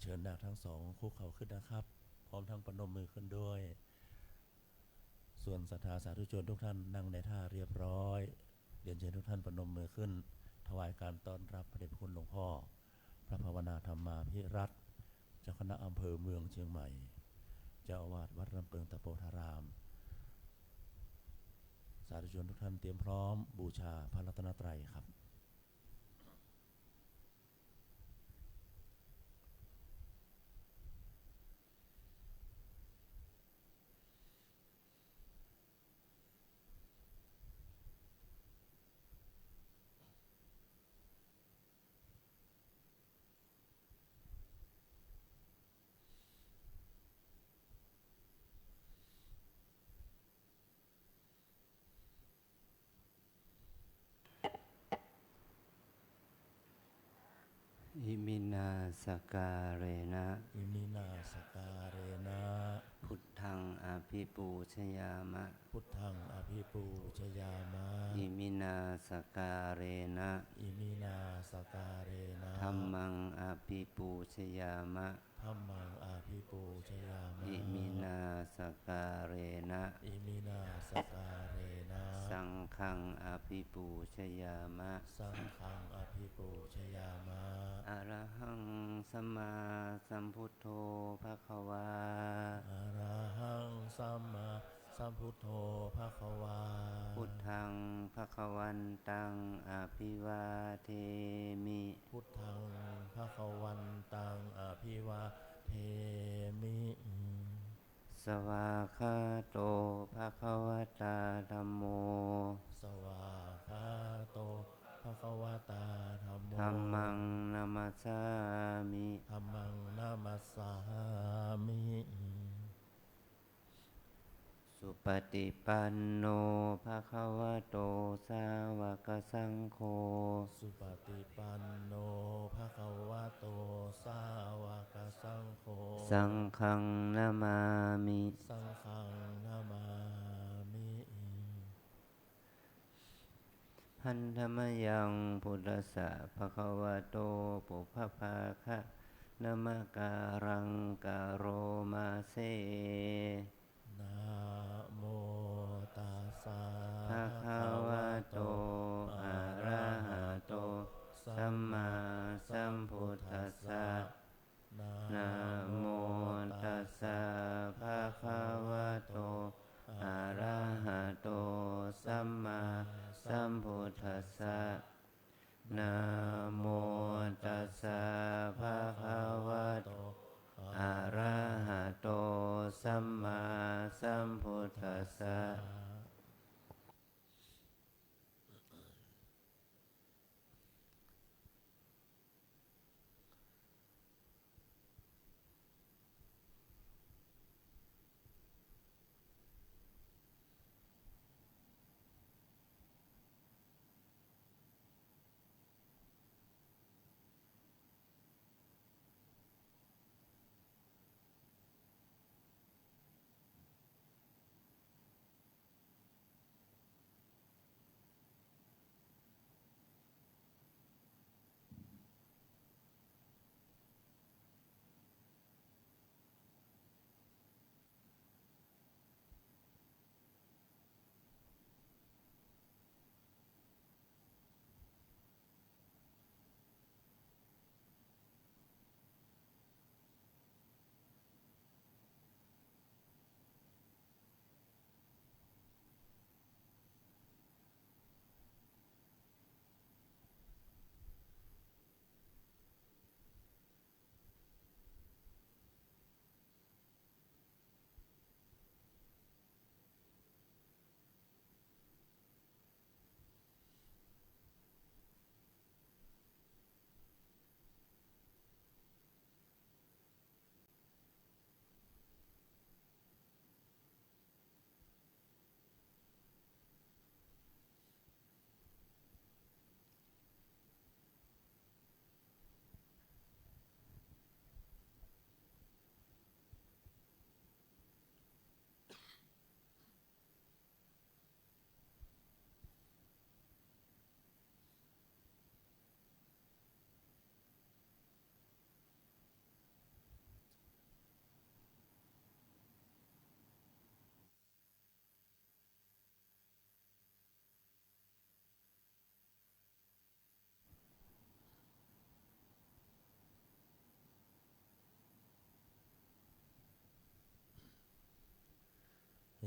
เชิญนาคทั้งสองคุกเข่าขึ้นนะครับพร้อมทั้งประนมมือขึ้นด้วยส่วนศรัทธาสาธุชนทุกท่านนั่งในท่าเรียบร้อยเรียนเชิญทุกท่านประนมมือขึ้นถวายการต้อนรับพระเดชพระคุณหลวงพ่อพระภาวนาธรรมาภิรัตน์เจ้าคณะอำเภอเมืองเชียงใหม่เจ้าอาวาสวัดลำเปิงตะโปธารามสาธุชนทุกท่านเตรียมพร้อมบูชาพระรัตนตรัยครับอิมินาสการเรนะอิมินาสการเรนะพุทธังอภิปูชยามะพุทธังอภิปูชยามะอิมินาสการเรนะอิมินาสการเรนะธัมมังอภิปูชยามะธัมมังอาภิปูชยามะอิมินาสการเรนะอิมินาสการเรนะ สังฆังอภิปูชยามะสังฆังอภิปูชยามะอะระหังสัมมาสัมพุทโธภควาอะระหังสัมมาสัมพุทโธภะคะวาพุทธังภควันตังอภิวาเทมิพุทธังภะคะวันตังอภิวาเทมิสวากขาโตภควตาธัมโมสวากขาโตภะคะวะตาธัมโมธัมมังนัมสสามิ ธัมมังนามัสสามิสุปฏิปันโนภควโตสาวกสังโฆสุปฏิปันโนภะคะวะโตสาวกสังโฆสังฆังนามามิสังฆังนามามิหันธรรมยังพุทธัสสะภควโตปุพพาคะนะมะการังกะโรมาเซนะโมตัสสะภะคะวะโตอะระหะโตสัมมาสัมพุทธัสสะนะโมตัสสะภะคะวะโตอะระหะโตสัมมาสัมพุทธัสสะนะโมตัสสะภะคะวะโตอะระหะโตสัมมาสัมพุทธัสสะ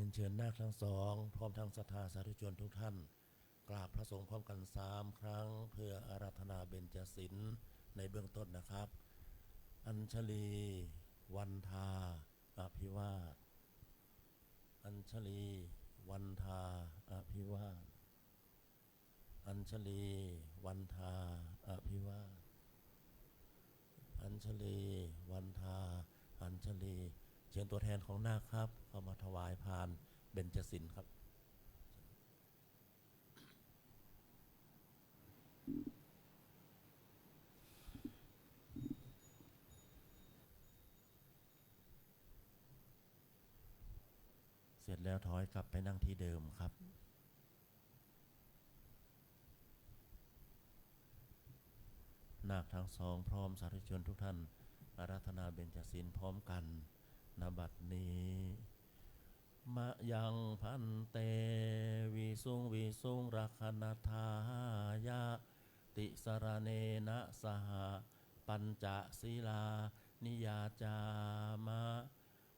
ยนเชิญนาคทั้งสองพร้อมทั้งศรัทธาสาธุชนทุกท่านกราบพระสงฆ์พร้อมกัน3 ครั้งเพื่ออาราธนาเบญจศีลในเบื้องต้นนะครับ อัญชลีวันทาอภิวาทอัญชลีวันทาอภิวาทอัญชลีวันทาอภิวาทอัญชลีวันทาอัญชลีเชิญตัวแทนของนาคครับเข้ามาถวายพานเบญจศีลครับเสร็จแล้วถอยกลับไปนั่งที่เดิมครับนาคทั้งสองพร้อมสาธุชนทุกท่านอาราธนาเบญจศีลพร้อมกันณบัดนี้มะยังพันเตวิสุงรักขณทายะติสรเนนะสหปัญจศีลานิยาจามะ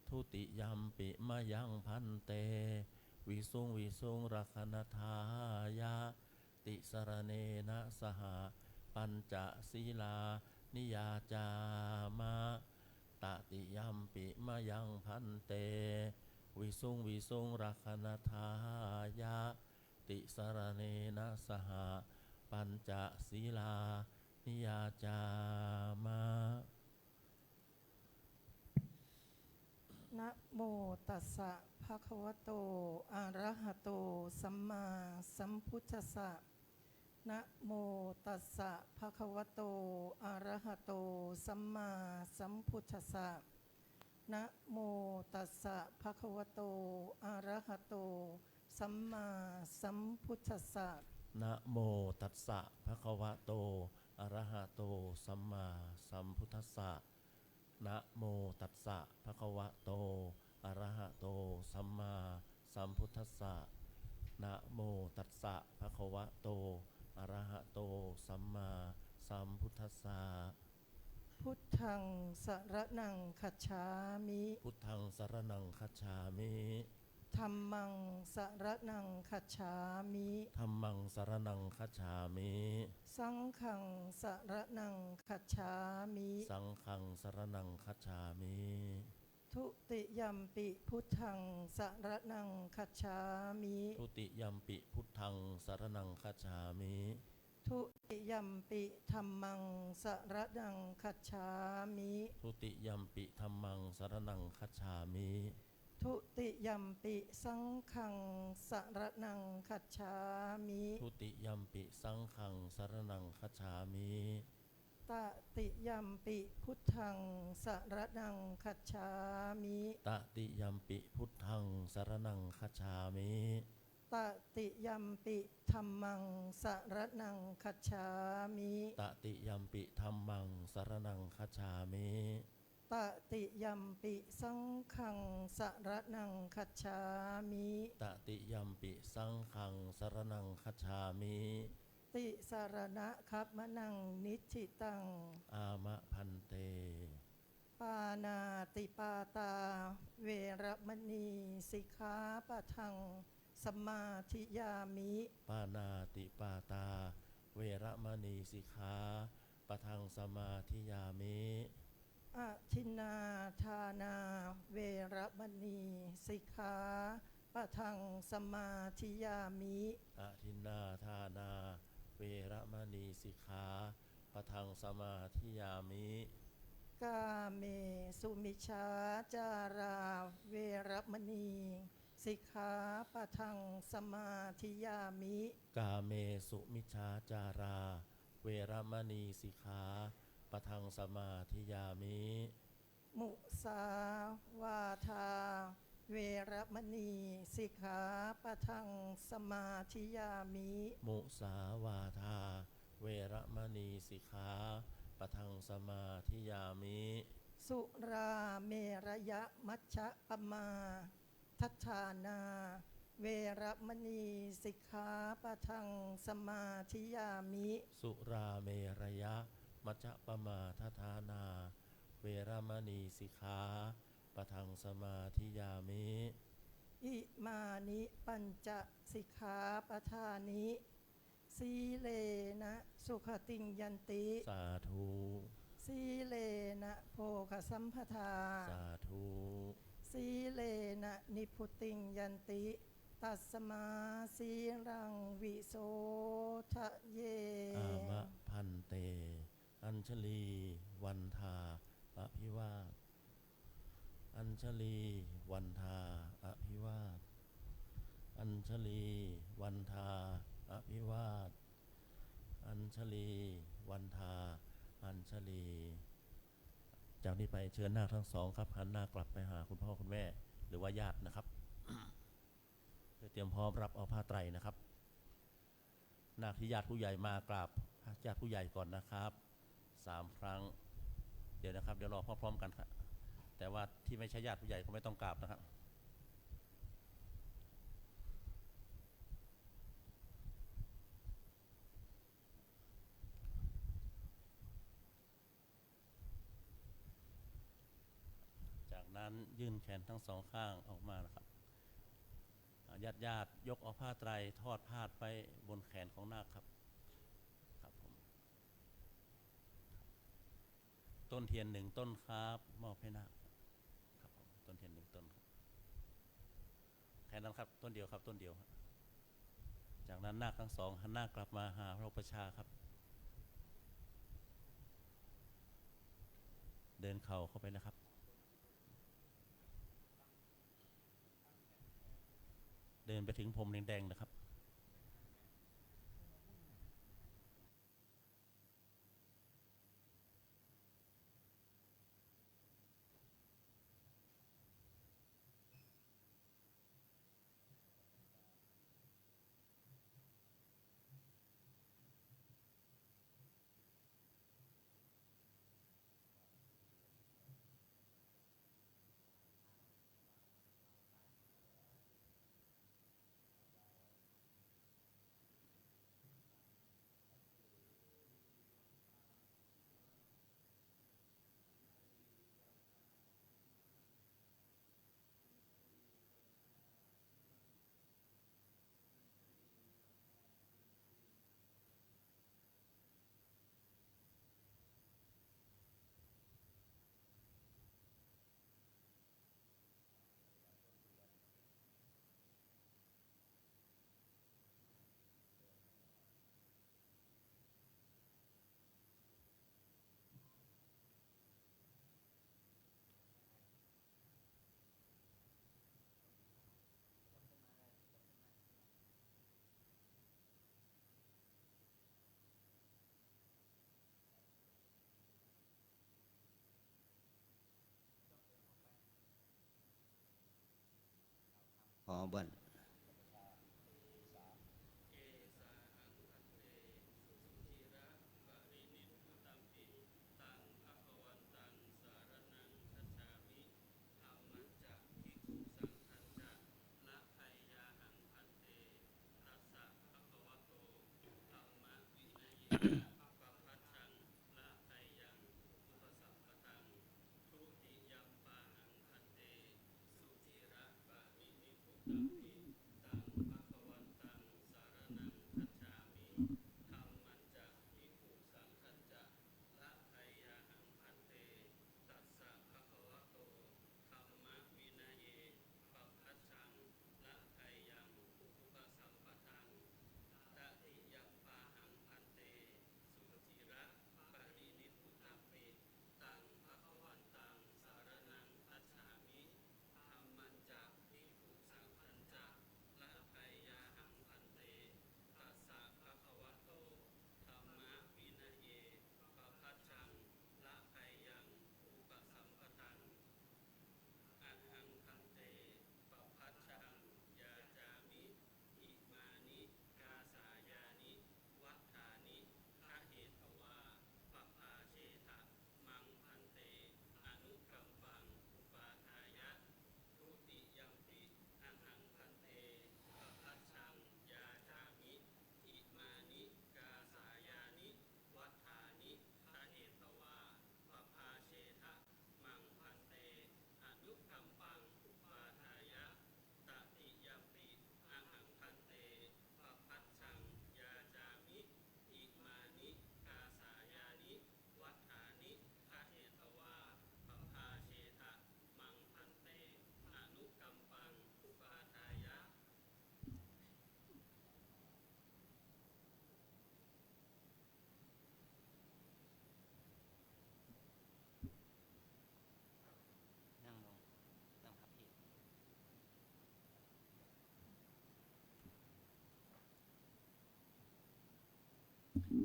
ทุติยัมปิมะยังพันเตวิสุงรักขณทายะติสรเนนะสหปัญจศีลานิยาจามะตติยัมปิมะยังพันเตวิสุงรักขณทายะติสรเนนะสหปัญจศีลานิยาจามะนะโมตัสสะภะคะวะโตอะระหะโตสัมมาสัมพุทธัสสะนะโมตัสสะภะคะวะโตอะระหะโตสัมมาสัมพุทธัสสะนะโมตัสสะภะคะวะโตอะระหะโตสัมมาสัมพุทธัสสะนะโมตัสสะภะคะวะโตอะระหะโตสัมมาสัมพุทธัสสะนะโมตัสสะภะคะวะโตอะระหะโตสัมมาสัมพุทธัสสะนะโมตัสสะภะคะวะโตอะระหะโตสัมมาสัมพุทธัสสะพุทธังสรณังคัจฉามิ พุทธังสรณังคัจฉามิ ธัมมังสรณังคัจฉามิ ธัมมังสรณังคัจฉามิ สังฆังสรณังคัจฉามิ สังฆังสรณังคัจฉามิ ทุติยัมปิพุทธังสรณังคัจฉามิ ทุติยัมปิพุทธังสรณังคัจฉามิ ทุติยัมปิธัมมังสรณังคัจฉามิ ทุติยัมปิธัมมังสรณังคัจฉามิ ทุติยัมปิสังฆังสรณังคัจฉามิ ทุติยัมปิสังฆังสรณังคัจฉามิ ตติยัมปิพุทธังสรณังคัจฉามิ ตติยัมปิพุทธังสรณังคัจฉามิ ตติยัมปิธัมมังสรณังคัจฉามิ ตติยัมปิธัมมังสรณังคัจฉามิ ตติยัมปิสังฆังสรณังคัจฉามิ ตติยัมปิสังฆังสรณังคัจฉามิ ติสารณะคัปมะนังนิธิตัง อามะพันเต ปานาติปาตาเวระมณีสิกขาปะทังสมาธิยามิ ปานาติปาตาเวระมณีสิกขาปะทังสมาธิยามิ อะทินนาทานาเวระมณีสิกขาปะทังสมาธิยามิ อะทินนาทานาเวระมณีสิกขาปะทังสมาธิยามิ กาเมสุมิชาจาราเวระมณีสิกขาปะทังสมาธิยามิ กาเมสุมิชฌาจาราเวระมณีสิกขาปะทังสมาธิยามิ มุสาวาทาเวระมณีสิกขาปะทังสมาธิยามิ มุสาวาทาเวระมณีสิกขาปะทังสมาธิยามิ สุราเมรยะมัชฌะปมาทัฏฐานาเวระมณีสิกขาปะทังสมาธิยามิ สุราเมรยะมัจจปมาทฐานาเวระมณีสิกขาปะทังสมาธิยามิ ก อิมานิปัญจสิกขาปทานิสีเลนะสุขติงยันติ สาธุ สีเลนะโภคสัมปทา สาธุ สีเลนะนิพุตติงยันติตัสมาสีรังวิโสทะเย อามะพันเต อัญชลีวันทาอภิวาทอัญชลีวันทาอภิวาทอัญชลีวันทาอภิวาทอัญชลีวันทาอัญชลี จากนี้ไปเชิญนาคทั้งสองครับหันหน้ากลับไปหาคุณพ่อคุณแม่หรือว่าญาตินะครับ เพื่อเตรียมพร้อมรับเอาผ้าไตรนะครับนาคที่ญาติผู้ใหญ่มากราบญาติผู้ใหญ่ก่อนนะครับ3 ครั้งเดี๋ยวนะครับเดี๋ยวรอพร้อมๆกันครับแต่ว่าที่ไม่ใช่ญาติผู้ใหญ่ก็ไม่ต้องกราบนะครับจากนั้นยื่นแขนทั้ง2 ข้างออกมานะครับญาติยกเอาผ้าไตรทอดพาดไปบนแขนของนาคครับครับผมต้นเทียน1 ต้นครับมอบให้นาคครับผมต้นเทียน1 ต้นครับแค่นั้นครับต้นเดียวครับต้นเดียวครับจากนั้นนาคทั้ง2หันหน้ากลับมาหาพระอุปชฌาย์ครับเดินเข่าเข้าไปนะครับเดินไปถึงพรมแดงๆนะครับขอเบิ้ล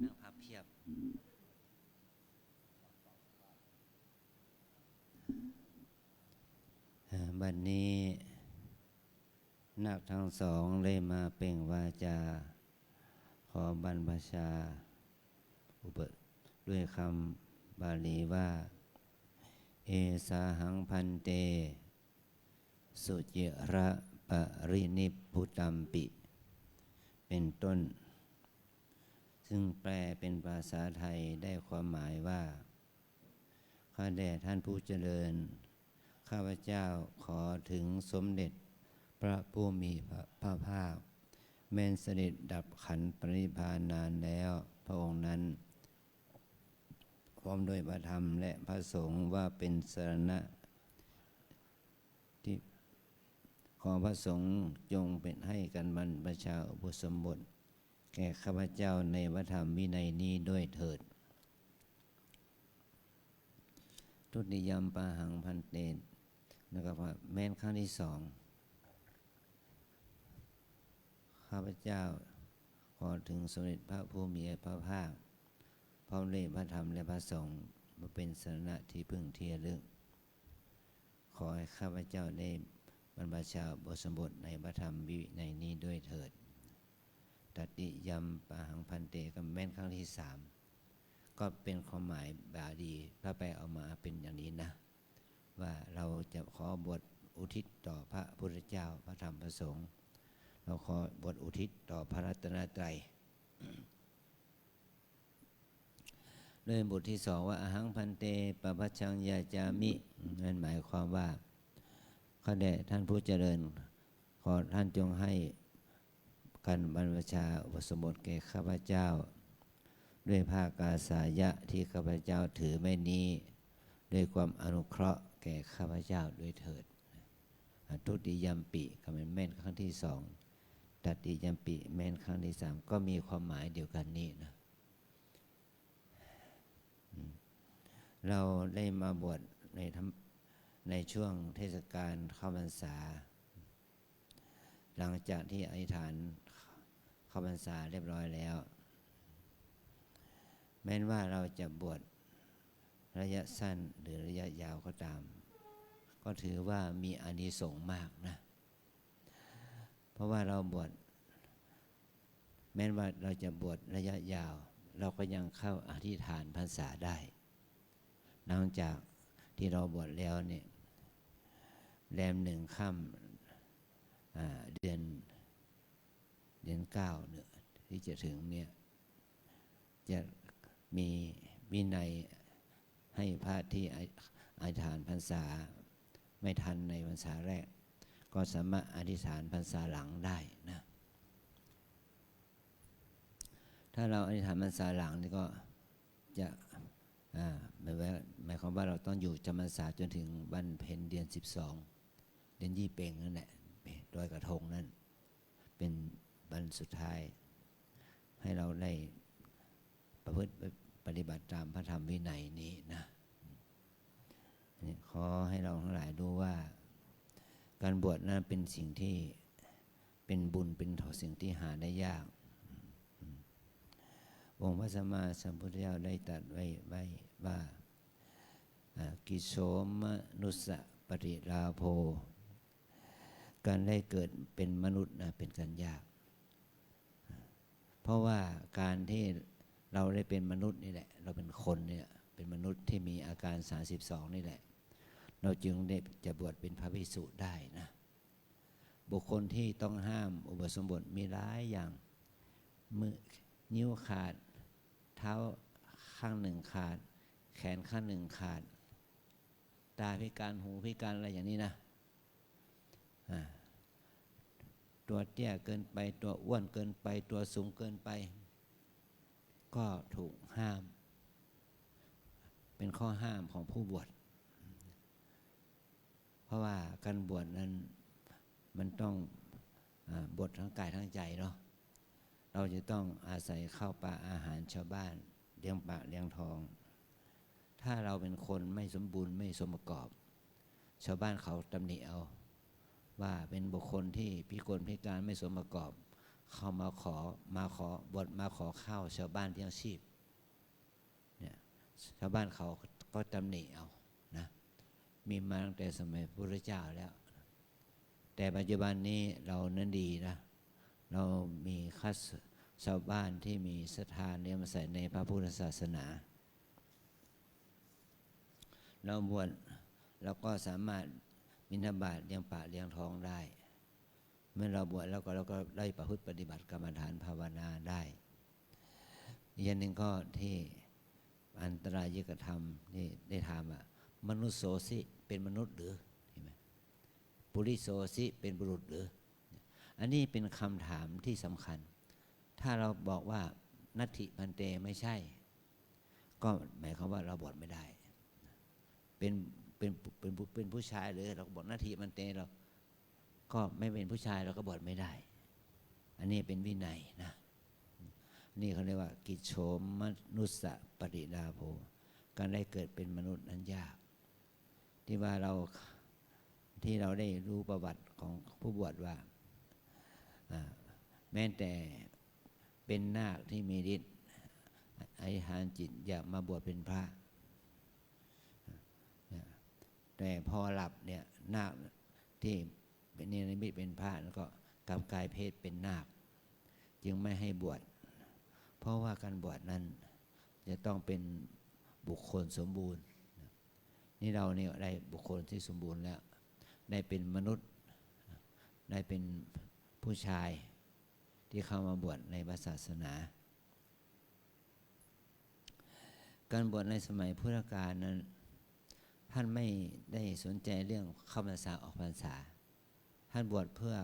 นั่งพับเพียบบัดนี้นักทั้งสองเลยมาเปล่งวาจาขอบรรพชาด้วยคำบาลีว่าเอสาหังพันเตสุจิระปรินิพพุตัมปิเป็นต้นซึ่งแปลเป็นภาษาไทยได้ความหมายว่าข้าแด่ท่านผู้เจริญข้าพเจ้าขอถึงสมเด็จพระผู้มีพระภาคแม้นเสด็จดับขันธ์ปรินิพพานนานแล้วพระองค์นั้นพร้อมด้วยพระธรรมและพระสงฆ์ว่าเป็นสรณะที่ขอพระสงฆ์จงเป็นให้กันบรรพชาอุปสมบทแก่ข้าพเจ้าในพระธรรมวินัยนี้ด้วยเถิดทุติยัมปะหังพันเตนะครับว่าแม้นครั้งที่สองข้าพเจ้าขอถึงสมเด็จพระผู้มีพระภาคพร้อมด้วยพระธรรมและพระสงฆ์มาเป็นสรณะที่พึ่งที่ระลึกขอให้ข้าพเจ้าได้บรรพชาอุปสมบทในพระธรรมวินัยนี้ด้วยเถิดตติยัมปะหังพันเตกับแม้นครั้งที่สามก็เป็นความหมายบาลีพระแปลเอามาเป็นอย่างนี้นะว่าเราจะขอบวชอุทิศต่อพระพุทธเจ้าพระธรรมพระสงฆ์เราขอบวชอุทิศต่อพระรัตนตรัยด้วยบทที่สองว่าอหังพันเตปปัชชังยาจามินั่นหมายความว่าข้าแต่ท่านผู้เจริญขอท่านจงให้กันบรรพชาอุปสมบทแก่ข้าพเจ้าด้วยภาคกาสายะที่ข้าพเจ้าถือไม่นี้ด้วยความอนุเคราะห์แก่ข้าพเจ้าด้วยเถิดทุติยัมปิก็เป็นแม่นครั้งที่สองตติยัมปิแม่นครั้งที่สามก็มีความหมายเดียวกันนี้นะเราได้มาบวชในช่วงเทศกาลเข้าพรรษาหลังจากที่อธิษฐานเข้าพรรษาเรียบร้อยแล้วแม้นว่าเราจะบวชระยะสั้นหรือระยะยาวก็ตามก็ถือว่ามีอานิสงส์มากนะเพราะว่าเราบวชแม้นว่าเราจะบวชระยะยาวเราก็ยังเข้าอธิษฐานพรรษาได้หลังจากที่เราบวชแล้วเนี่ยแรมหนึ่งค่ำเดือน9เนี่ยที่จะถึงเนี่ยจะมีวินัยให้พระที่อธิษฐานพรรษาไม่ทันในพรรษาแรกก็สามารถอธิษฐานพรรษาหลังได้นะถ้าเราอธิษฐานพรรษาหลังนี่ก็จะหมายความว่าเราต้องอยู่จำพรรษาจนถึงวันเพ็ญเดือน12เดือนยี่เป่งนั่นแหละลอยกระทงนั่นเป็นวันสุดท้ายให้เราได้ประพฤติปฏิบัติตามพระธรรมวินัยนี้นะขอให้เราทั้งหลายดูว่าการบวชนั้นเป็นสิ่งที่เป็นบุญเป็นสิ่งที่หาได้ยากองค์พระสัมมาสัมพุทธเจ้าได้ตรัสไว้ว่ากิโสมนุสสะปริราโภการได้เกิดเป็นมนุษย์นะเป็นกันยากเพราะว่าการที่เราได้เป็นมนุษย์นี่แหละเราเป็นคนเนี่ยเป็นมนุษย์ที่มีอาการ32นี่แหละเราจึงได้จะบวชเป็นพระภิกษุได้นะบุคคลที่ต้องห้ามอุปสมบทมีหลายอย่างมือนิ้วขาดเท้าข้างหนึ่งขาดแขนข้างหนึ่งขาดตาพิการหูพิการอะไรอย่างนี้นะตัวเตี้ยเกินไปตัวอ้วนเกินไปตัวสูงเกินไปก็ถูกห้ามเป็นข้อห้ามของผู้บวชเพราะว่าการบวชนั้นมันต้องบวชทั้งกายทั้งใจเนาะเราจะต้องอาศัยข้าวปลาอาหารชาวบ้านเลี้ยงปากเลี้ยงท้องถ้าเราเป็นคนไม่สมบูรณ์ไม่สมประกอบชาวบ้านเขาตำหนิเอาว่าเป็นบุคคลที่พิกลพิการไม่สมประกอบ เขามาขอบวชมาขอข้าวชาวบ้านเลี้ยงชีพเนี่ยชาวบ้านเขาก็ตำหนิเอานะมีมาตั้งแต่สมัยพระพุทธเจ้าแล้ว แต่ปัจจุบันนี้เรานั้นดีนะเรามีชาวบ้านที่มีศรัทธาเลื่อมใสในพระพุทธศาสนาเราบวชเราก็สามารถบิณฑบาตเลี้ยงปากเลี้ยงท้องได้เมื่อเราบวชแล้วก็เราก็ได้ประพฤติปฏิบัติกรรมฐานภาวนาได้อีกอย่างหนึ่งก็ที่อันตรายกธรรมที่ได้ถามมนุษย์โสสิเป็นมนุษย์หรือเห็นไหมปุริโสสิเป็นบุรุษหรืออันนี้เป็นคำถามที่สำคัญถ้าเราบอกว่านัตถิพันเตไม่ใช่ก็หมายความว่าเราบวชไม่ได้เป็นผู้ชายหรือเราบอกนัตถิพันเตเราก็ไม่เป็นผู้ชายเราก็บวชไม่ได้อันนี้เป็นวินัยนะนี่เขาเรียกว่ากิจโฉมนุสสะปริดาโภการได้เกิดเป็นมนุษย์นั้นยากที่ว่าเราได้รู้ประวัติของผู้บวชว่าแม้แต่เป็นนาคที่มีฤทธิ์อธิษฐานจิตอยากมาบวชเป็นพระแต่พอหลับเนี่ยนาคที่เป็นเนรมิตเป็นพระแล้วก็กลับกลายเพศเป็นนาคจึงไม่ให้บวชเพราะว่าการบวชนั้นจะต้องเป็นบุคคลสมบูรณ์นี่เราเนี่ยได้บุคคลที่สมบูรณ์แล้วได้เป็นมนุษย์ได้เป็นผู้ชายที่เข้ามาบวชในศาสนาการบวชในสมัยพุทธกาลนั้นท่านไม่ได้สนใจเรื่องเข้าพรรษาออกพรรษาท่านบวชเพื่อ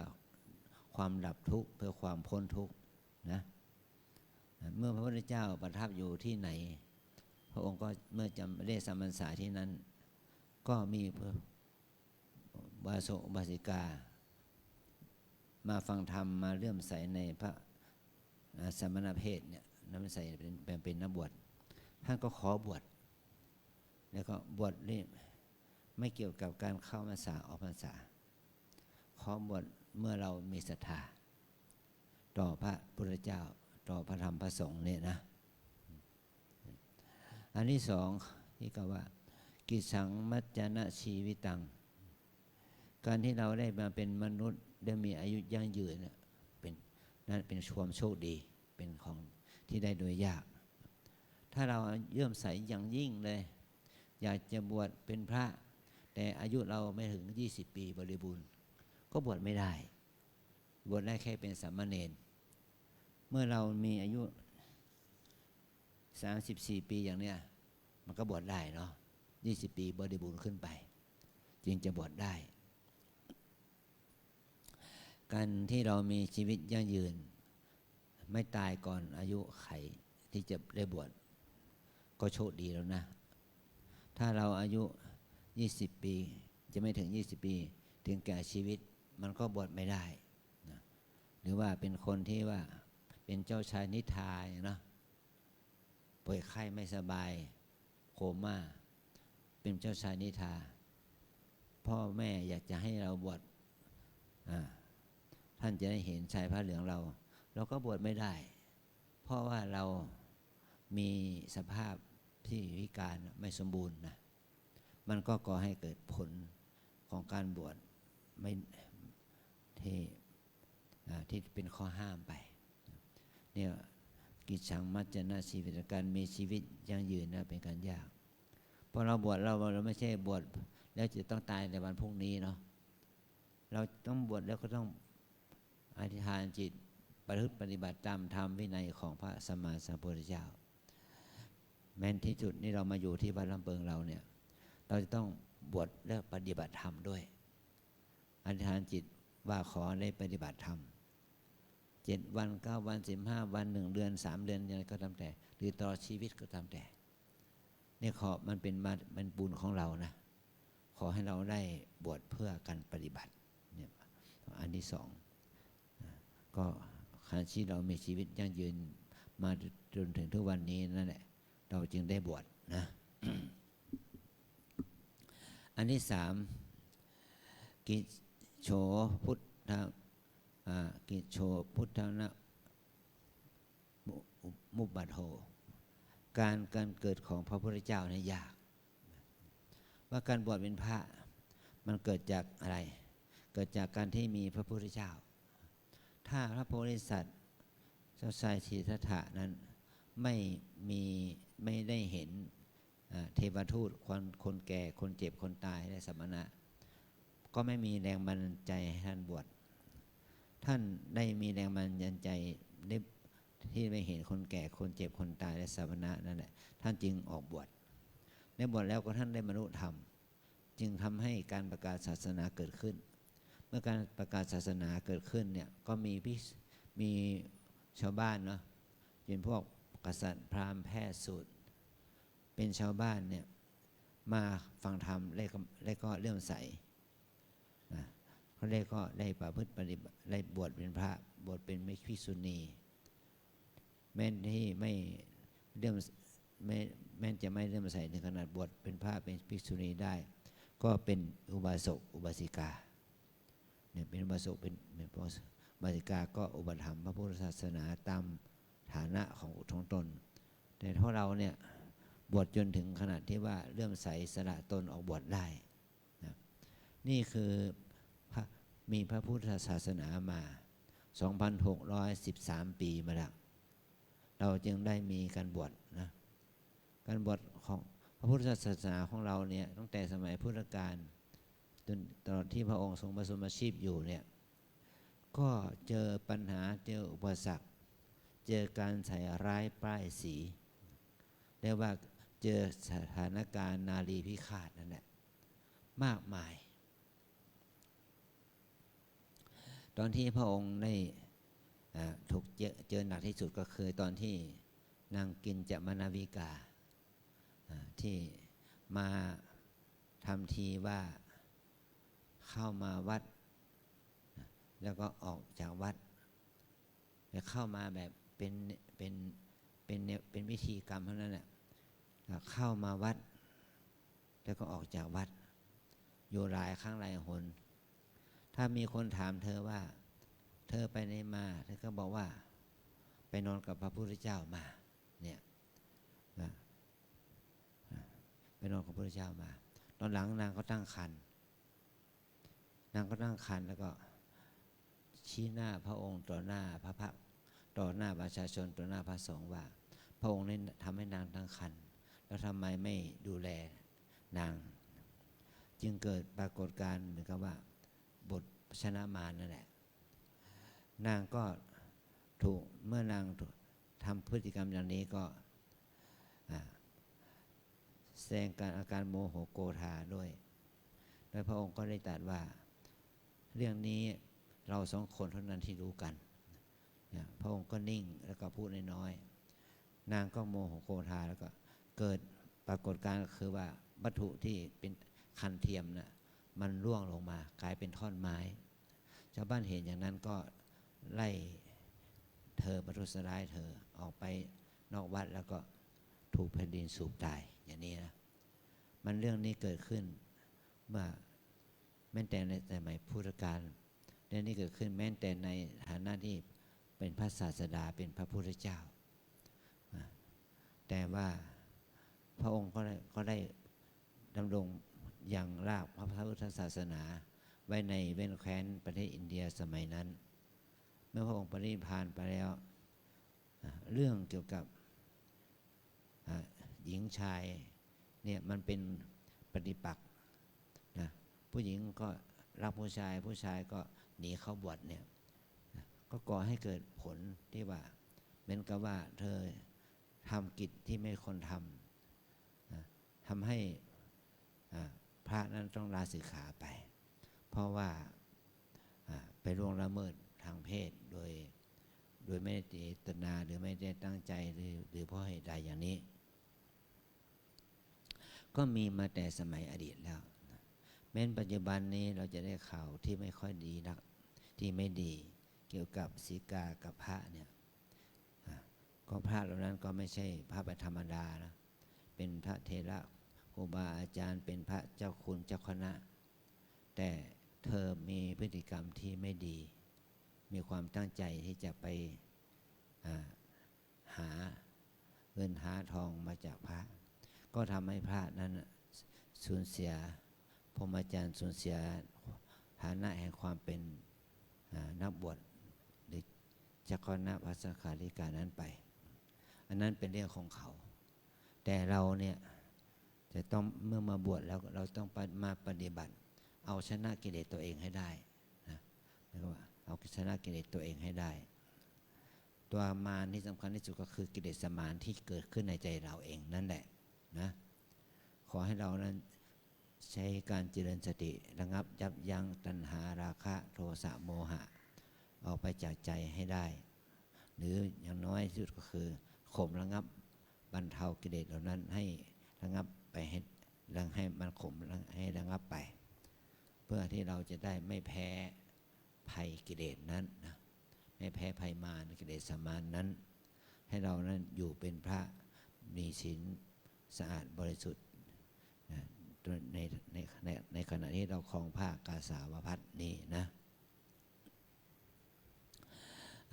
ความดับทุกข์เพื่อความพ้นทุกข์นะเมื่อพระพุทธเจ้าประทับอยู่ที่ไหนพระองค์ก็เมื่อจำได้จำพรรษาที่นั้นก็มีบาสกบาสิกามาฟังธรรมมาเลื่อมใสในพระสมณเพศเนี่ยน้ำใสเป็นนักบวชท่านก็ขอบวชแล้วก็บวชนี่ไม่เกี่ยวกับการเข้าพรรษาออกพรรษาขอบวชเมื่อเรามีศรัทธาต่อพระพุทธเจ้าต่อพระธรรมพระสงฆ์เนี่ยนะอันที่สองที่กล่าวว่ากิสังมัจจนะชีวิตังการที่เราได้มาเป็นมนุษย์ได้มีอายุยั่งยืนเนี่ยนั่นเป็นความโชคดีเป็นของที่ได้โดยยากถ้าเราเยื่อมใสอย่างยิ่งเลยอยากจะบวชเป็นพระแต่อายุเราไม่ถึง20 ปีบริบูรณ์ก็บวชไม่ได้บวชได้แค่เป็นสามเณรเมื่อเรามีอายุ34 ปีอย่างเนี้ยมันก็บวชได้เนาะ20 ปีบริบูรณ์ขึ้นไปจึงจะบวชได้การที่เรามีชีวิตยั่งยืนไม่ตายก่อนอายุไขที่จะได้บวชก็โชคดีแล้วนะถ้าเราอายุ20 ปีจะไม่ถึง20 ปีถึงแก่ชีวิตมันก็บวชไม่ได้นะหรือว่าเป็นคนที่ว่าเป็นเจ้าชายนิทราอย่างนะป่วยไข้ไม่สบายโคม่าเป็นเจ้าชายนิทราพ่อแม่อยากจะให้เราบวชท่านจะได้เห็นชายผ้าเหลืองเราก็บวชไม่ได้เพราะว่าเรามีสภาพที่พิการไม่สมบูรณ์นะมันก็ก่อให้เกิดผลของการบวชไม่ที่เป็นข้อห้ามไปเนี่ยกิจฉังมัจจนะชีวิตการมีชีวิตยั่งยืนนะเป็นการยากพอเราบวชเราไม่ใช่บวชแล้วจะต้องตายในวันพรุ่งนี้เนาะเราต้องบวชแล้วก็ต้องอธิษฐานจิตประพฤติปฏิบัติตามธรรมวินัยของพระสัมมาสัมพุทธเจ้าแม้ที่จุดนี้เรามาอยู่ที่วัดลำเปิงเราเนี่ยเราจะต้องบวชและปฏิบัติธรรมด้วยอธิษฐานจิตว่าขอได้ปฏิบัติธรรม7 วัน 9 วัน 15 วัน1 เดือน3 เดือนยังไงก็ตามแต่หรือตลอดชีวิตก็ตามแต่นี่ขอมันเป็นบุญของเรานะขอให้เราได้บวชเพื่อการปฏิบัติเนี่ยอันที่สองก็การที่เรามีชีวิตยั่งยืนมาจนถึงทุกวันนี้นั่นแหละเราจึงได้บวชนะ อันที่สามกิโฉพุทธ กิจโชพุทธนะมุปบาโทการเกิดของพระพุทธเจ้าเนี่ยยากว่าการบวชเป็นพระมันเกิดจากอะไรเกิดจากการที่มีพระพุทธเจ้าถ้าพระโพธิสัตว์เจ้าชายสิทธัตถะนั้นไม่ได้เห็นเทวทูตคนแก่คนเจ็บคนตายและสมณะก็ไม่มีแรงบันดาลใจให้ท่านบวชท่านได้มีแรงบันดาลใจที่ไม่เห็นคนแก่คนเจ็บคนตายและสมณะนั่นแหละท่านจึงออกบวชในบวชแล้วก็ท่านได้บรรลุธรรมจึงทำให้การประกาศศาสนาเกิดขึ้นเมื่อการประกาศศาสนาเกิดขึ้นเนี่ยก็มีชาวบ้านเนาะเป็นพวกกษัตริย์พราหมณ์แพทย์สูตรเป็นชาวบ้านเนี่ยมาฟังธรรมแล้วก็เลื่อมใสนะเขาเลยก็ได้ประพฤติปฏิบัติได้บวชเป็นพระบวชเป็นภิกษุณีแม้ที่ไม่แม้จะไม่เลื่อมใสถึงขนาดบวชเป็นพระเป็นภิกษุณีได้ก็เป็นอุบาสกอุบาสิกาเนี่ยเป็นอุบาสกเป็นอุบาสิกาก็อุปถัมภ์พระพุทธศาสนาตามฐานะของตนแต่ถ้าเราเนี่ยบวชจนถึงขนาดที่ว่าเลื่อมใสสละตนออกบวชได้นะนี่คือมีพระพุทธศาสนามา 2,613 ปีมาแล้วเราจึงได้มีการบวชนะการบวชของพระพุทธศาสนาของเราเนี่ยตั้งแต่สมัยพุทธกาลจนตลอดที่พระองค์ทรงประสูติชีพอยู่เนี่ยก็เจอปัญหาเจออุปสรรคเจอการใส่ร้ายป้ายสีเรียกว่าเจอสถานการณ์นารีพิฆาตนั่นแหละมากมายตอนที่พระองค์ได้ถูกเจอหนักที่สุดก็คือตอนที่นางกินจมนาวิกาที่มาทำทีว่าเข้ามาวัดแล้วก็ออกจากวัดแล้วเข้ามาแบบเป็นวิธีกรรมเท่านั้นแหละเข้ามาวัดแล้วก็ออกจากวัดอยู่หลายครั้งหลายหนถ้ามีคนถามเธอว่าเธอไปไหนมาเธอก็บอกว่าไปนอนกับพระพุทธเจ้ามาเนี่ยไปนอนกับพระพุทธเจ้ามาตอนหลังนางก็ตั้งครรภ์แล้วก็ชี้หน้าพระองค์ต่อหน้าพระพักต่อหน้าประชาชนต่อหน้าพระสงฆ์ว่าพระองค์ได้ทำให้นางตั้งครรภ์แล้วทำไมไม่ดูแลนางจึงเกิดปรากฏการณ์เหมือนกับว่าบทชนะมารนั่นแหละนางก็ถูกเมื่อนางทำพฤติกรรมอย่างนี้ก็แสดงอาการโมโหโกธาด้วยโดยพระองค์ก็ได้ตรัสว่าเรื่องนี้เราสองคนเท่านั้นที่รู้กันพระองค์ก็นิ่งแล้วก็พูดน้อยๆนางก็โมโหโกธาแล้วก็เกิดปรากฏการณ์คือว่าวัตถุที่เป็นคันเทียมน่ะมันร่วงลงมากลายเป็นท่อนไม้ชาวบ้านเห็นอย่างนั้นก็ไล่เธอประทุษร้ายเธอออกไปนอกวัดแล้วก็ถูกแผ่นดินสูบตายอย่างนี้นะมันเรื่องนี้เกิดขึ้นเมื่อแม้แต่ในสมัยพุทธกาลเรื่องนี้เกิดขึ้นแม้แต่ในฐานะที่เป็นพระศาสดาเป็นพระพุทธเจ้าแต่ว่าพระองค์ก็ได้ดำรงอย่างรากพระพุทธศาสนาไว้ในแว่นแคว้นประเทศอินเดียสมัยนั้นเมื่อพระองค์ปรินิพพานไปแล้วเรื่องเกี่ยวกับหญิงชายเนี่ยมันเป็นปฏิปักษ์นะผู้หญิงก็รักผู้ชายผู้ชายก็หนีเข้าบวชเนี่ยก็ก่อให้เกิดผลที่ว่าเหมือนกับว่าเธอทำกิจที่ไม่ควรทำให้พระนั้นต้องลาสิกขาไปเพราะว่าไปล่วงละเมิดทางเพศโดยไม่ได้เจตนาหรือไม่ได้ตั้งใจหรือเพราะเหตุใดอย่างนี้ก็มีมาแต่สมัยอดีตแล้วแม้นปัจจุบันนี้เราจะได้ข่าวที่ไม่ค่อยดีนักที่ไม่ดีเกี่ยวกับศีกากับพระเนี่ยก็พระเหล่านั้นก็ไม่ใช่พระธรรมดานะเป็นพระเถระครูบาอาจารย์เป็นพระเจ้าคุณเจ้าคณะแต่เธอมีพฤติกรรมที่ไม่ดี มีความตั้งใจที่จะไปหาเงินหาทองมาจากพระก็ทำให้พระนั้นสูญเสียพรหมจรรย์สูญเสียฐานะแห่งความเป็นนักบวชหรือเจ้าคณะพระสังฆาธิการนั้นไปอันนั้นเป็นเรื่องของเขาแต่เราเนี่ยจะต้องเมื่อมาบวชแล้วเราต้องมาปฏิบัติเอาชนะกิเลสตัวเองให้ได้นะแล้วก็เอาชนะกิเลสตัวเองให้ได้ตัวมารที่สำคัญที่สุดก็คือกิเลสมารที่เกิดขึ้นในใจเราเองนั่นแหละนะขอให้เรานั้นใช้การเจริญสติระงับยับยั้งตัณหาราคะโทสะโมหะออกไปจากใจให้ได้หรืออย่างน้อยที่สุดก็คือข่มระงับบรรเทากิเลสเหล่านั้นให้ระงับไปให้มันข่มให้ระงับไปเพื่อที่เราจะได้ไม่แพ้ภัยกิเลสนั้นนะไม่แพ้ภัยมารกิเลสมารนั้นให้เรานั้นอยู่เป็นพระมีศีลสะอาดบริสุทธิ์นะในขณะที่เราครองผ้ากาสาวพัสนี้นะ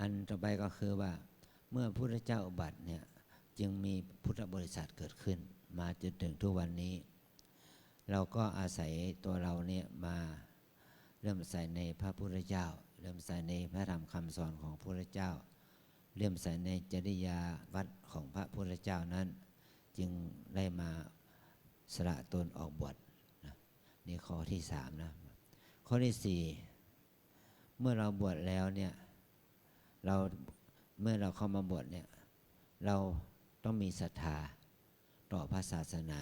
อันต่อไปก็คือว่าเมื่อพระพุทธเจ้าอุบัติเนี่ยจึงมีพุทธบริษัทเกิดขึ้นมาจนถึงทุกวันนี้เราก็อาศัยตัวเราเนี่ยมาเริ่มใส่ในพระพุทธเจ้าเริ่มใส่ในพระธรรมคำสอนของพระพุทธเจ้าเริ่มใส่ในจริยาวัดของพระพุทธเจ้านั้นจึงได้มาสละตนออกบวชนะนี่ข้อที่3นะข้อที่4เมื่อเราบวชแล้วเนี่ยเมื่อเราเข้ามาบวชเนี่ยเราต้องมีศรัทธาต่อพระศาสนา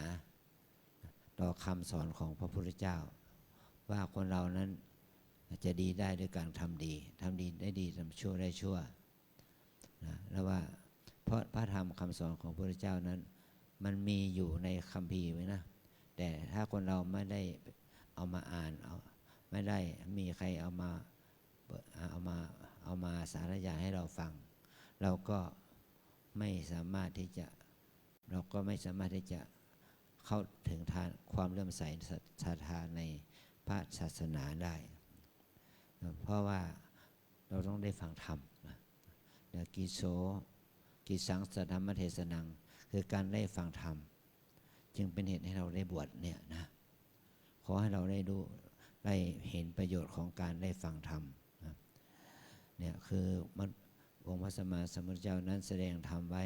ต่อคำสอนของพระพุทธเจ้าว่าคนเรานั้นจะดีได้ด้วยการทำดีได้ดีทำชั่วได้ชั่วนะแล้วว่าเพราะพระธรรมคำสอนของพระพุทธเจ้านั้นมันมีอยู่ในคัมภีร์ไว้นะแต่ถ้าคนเราไม่ได้เอามาอ่านไม่ได้มีใครเอามาสาธยายให้เราฟังเราก็ไม่สามารถที่จะเข้าถึงทางความเลื่อมใสศรัทธาในพระศาสนาได้เพราะว่าเราต้องได้ฟังธรรมกิโสกิสังสัทธรรมเทศนังคือการได้ฟังธรรมจึงเป็นเหตุให้เราได้บวชเนี่ยนะขอให้เราได้เห็นประโยชน์ของการได้ฟังธรรมเนี่ยคือองค์พระสัมมาสัมพุทธเจ้านั้นแสดงธรรมไว้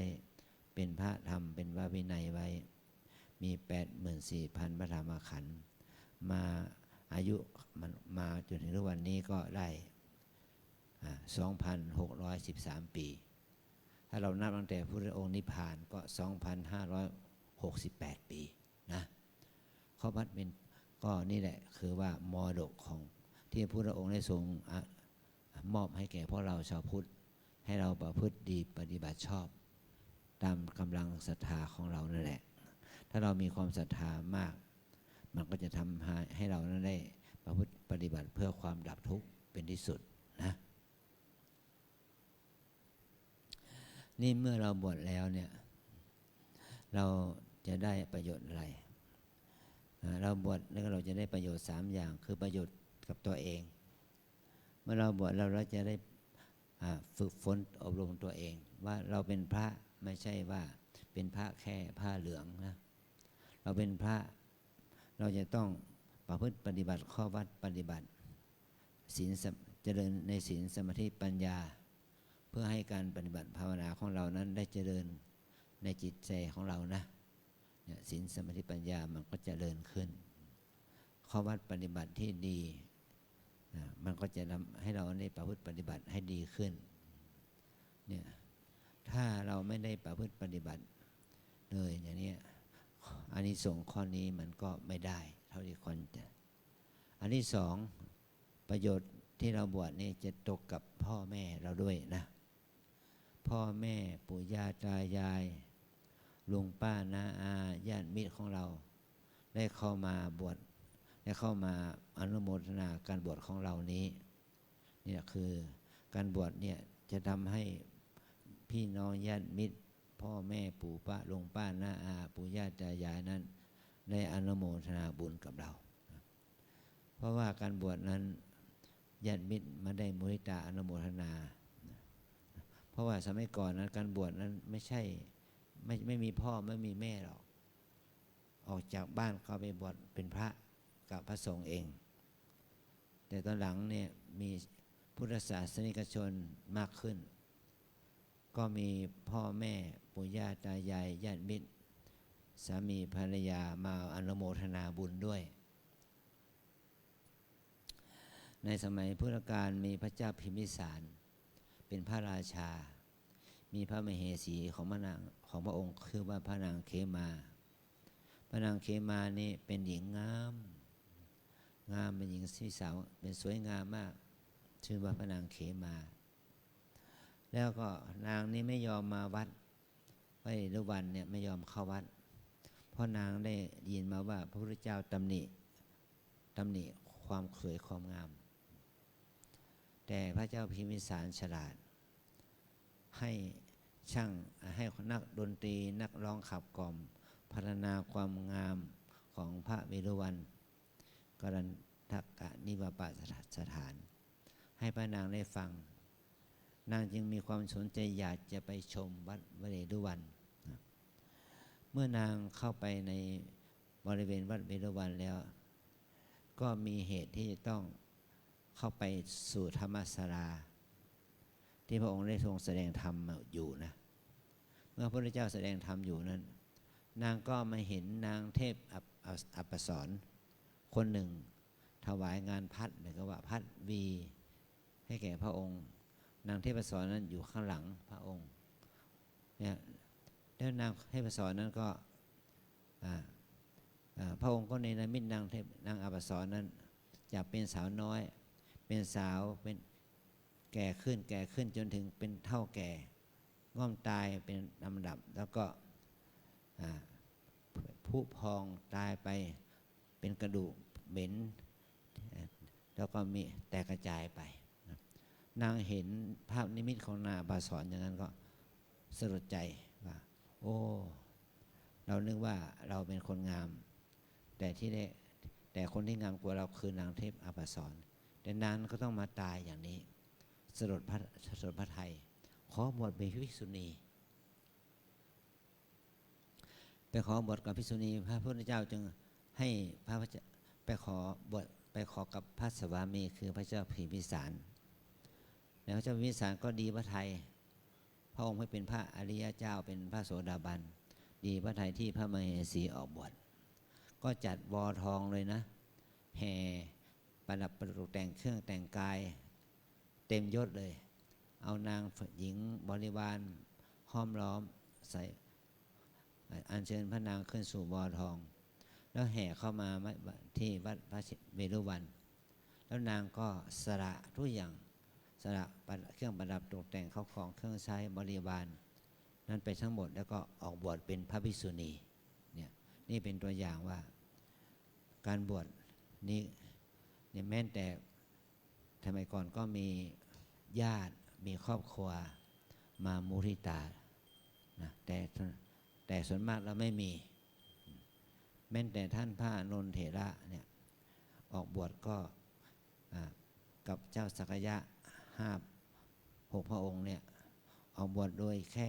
เป็นพระธรรมเป็นพระวินัยไว้มี 84,000 พระธรรมขันธ์มาอายุมันมาจนถึงทุกวันนี้ก็ได้ 2,613 ปีถ้าเรานับตั้งแต่พระพุทธองค์นิพพานก็ 2,568 ปีนะข้อวัดเป็นก็นี่แหละคือว่ามรดกของที่พระพุทธองค์ได้ทรงมอบให้แก่พวกเราชาวพุทธให้เราประพฤติดีปฏิบัติชอบตามกำลังศรัทธาของเรานั่นแหละถ้าเรามีความศรัทธามากมันก็จะทำให้เรานั้นได้ประพฤติปฏิบัติเพื่อความดับทุกข์เป็นที่สุดนะนี่เมื่อเราบวชแล้วเนี่ยเราจะได้ประโยชน์อะไรเราบวชแล้วเราจะได้ประโยชน์3อย่างคือประโยชน์กับตัวเองเมื่อเราบวชเราจะได้ฝึกฝนอบรมตัวเองว่าเราเป็นพระไม่ใช่ว่าเป็นพระแค่ผ้าเหลืองนะเราเป็นพระเราจะต้องประพฤติปฏิบัติข้อวัดปฏิบัติศีลเจริญในศีลสมาธิปัญญาเพื่อให้การปฏิบัติภาวนาของเรานั้นได้เจริญในจิตใจของเรานะศีลสมาธิปัญญามันก็เจริญขึ้นข้อวัดปฏิบัติที่ดีมันก็จะทำให้เราได้ประพฤติปฏิบัติให้ดีขึ้นเนี่ยถ้าเราไม่ได้ประพฤติปฏิบัติเลยอย่างนี้อานิสงส์ข้อนี้มันก็ไม่ได้เท่าที่ควรจะอันที่2ประโยชน์ที่เราบวชนี่จะตกกับพ่อแม่เราด้วยนะพ่อแม่ปู่ย่าตายายลุงป้าน้าอาญาติมิตรของเราได้เข้ามาบวชได้เข้ามาอนุโมทนาการบวชของเรานี้เนี่ยคือการบวชเนี่ยจะทำให้พี่น้องญาติมิตรพ่อแม่ปู่ป้าลุงป้าน้าอาปู่ย่าตายายนั้นได้อนุโมทนาบุญกับเราเพราะว่าการบวชนั้น ญาติมิตรมาได้มุทิตาอนุโมทนาเพราะว่าสมัยก่อนนั้นการบวชนั้นไม่มีพ่อไม่มีแม่หรอกออกจากบ้านก็ไปบวชเป็นพระกับพระสงฆ์เองแต่ตอนหลังเนี่ยมีพุทธศาสนิกชนมากขึ้นก็มีพ่อแม่ปู่ย่าตายายญาติมิตรสามีภรรยามาอนุโมทนาบุญด้วยในสมัยพุทธกาลมีพระเจ้าพิมพิสารเป็นพระราชามีพระมเหสีของพระองค์คือว่าพระนางเขมาพระนางเขมานี่เป็นหญิงงามเป็นหญิงสาวเป็นสวยงามมากชื่อว่าพระนางเขมาแล้วก็นางนี้ไม่ยอมมาวัดพระเอราวัณเนี่ยไม่ยอมเข้าวัดเพราะนางได้ยินมาว่าพระพุทธเจ้าตำหนิความสวยความงามแต่พระเจ้าพิมพิสารฉลาดให้นักดนตรีนักร้องขับกล่อมพัฒนาความงามของพระเวรุวันกรันทกะนิวปสถานให้พระนางได้ฟังนางจึงมีความสนใจอยากจะไปชมวัดเวรุวันเมื่อนางเข้าไปในบริเวณวัดเวรุวันแล้วก็มีเหตุที่จะต้องเข้าไปสู่ธรรมศาลาที่พระองค์ได้ทรงแสดงธรรมอยู่นะเมื่อพระพุทธเจ้าแสดงธรรมอยู่นั้นนางก็มาเห็นนางเทพอัปสรคนหนึ่งถวายงานพัดหรือว่าพัดวีให้แก่พระองค์นางเทพอัปสรนั้นอยู่ข้างหลังพระองค์เนี่ยแล้วนางเทพอัปสรนั้นก็พระองค์ก็ในนิมิตนางอัปสรนั้นจากเป็นสาวน้อยเป็นสาวเป็นแก่ขึ้นจนถึงเป็นเท่าแก่ง่อมตายเป็นลำดับแล้วก็ผุพองตายไปเป็นกระดูกเหม็นแล้วก็มีแตกกระจายไปนางเห็นภาพนิมิตของนางอัปสรอย่างนั้นก็สลดใจว่าโอ้เรานึกว่าเราเป็นคนงามแต่คนที่งามกว่าเราคือนางเทพอัปสรแต่นางก็ต้องมาตายอย่างนี้สลดพระทัยขอบวชเป็นภิกษุณีไปขอบวชกับภิกษุณีพระพุทธเจ้าจึงให้ไปขอบวชไปขอกับพระสวามีคือพระเจ้าพิมพิสารแล้วพระเจ้าพิมพิสารก็ดีพระทัยพระองค์ให้เป็นพระอริยเจ้าเป็นพระโสดาบันดีพระทัยที่พระมเหสีออกบวชก็จัดวอทองเลยนะแห่ประดับประดุแต่งเครื่องแต่งกายเต็มยศเลยเอานางหญิงบริวารห้อมล้อมใส่อัญเชิญพระนางขึ้นสู่วอทองแล้วแห่เข้ามาที่วัดพระเวรุวันแล้วนางก็สละทุกอย่างสละเครื่องประดับตกแต่งเข้าของเครื่องใช้บริวารนั้นไปทั้งหมดแล้วก็ออกบวชเป็นพระภิกษุณีเนี่ยนี่เป็นตัวอย่างว่าการบวชนี้เนี่ยแม้แต่สมัยก่อนก็มีญาติมีครอบครัวมามุทิตานะแต่ส่วนมากเราไม่มีแม้แต่ท่านพระอานนท์เถระเนี่ยออกบวชก็กับเจ้าสักยะ6 พระองค์เนี่ยออกบวชโดยแค่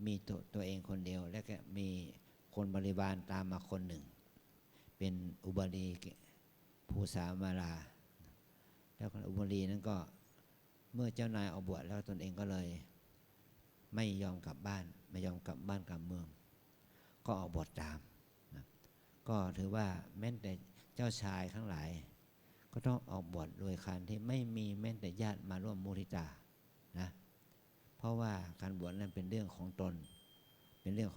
มีตัวเองคนเดียวและก็มีคนบริวารตามมาคนหนึ่งเป็นอุบาลีภูสามาราแล้วอุบาลีนั้นก็เมื่อเจ้านายออกบวชแล้วตนเองก็เลยไม่ยอมกลับบ้านกลับเมืองก็ออกบวชตามนะก็ถือว่าแม้แต่เจ้าชายทั้งหลายก็ต้องออกบวชโดยการที่ไม่มีแม้แต่ญาติมาร่วมมุทิตานะเพราะว่าการบวชนั้นเป็นเรื่องของตนเป็นเรื่อง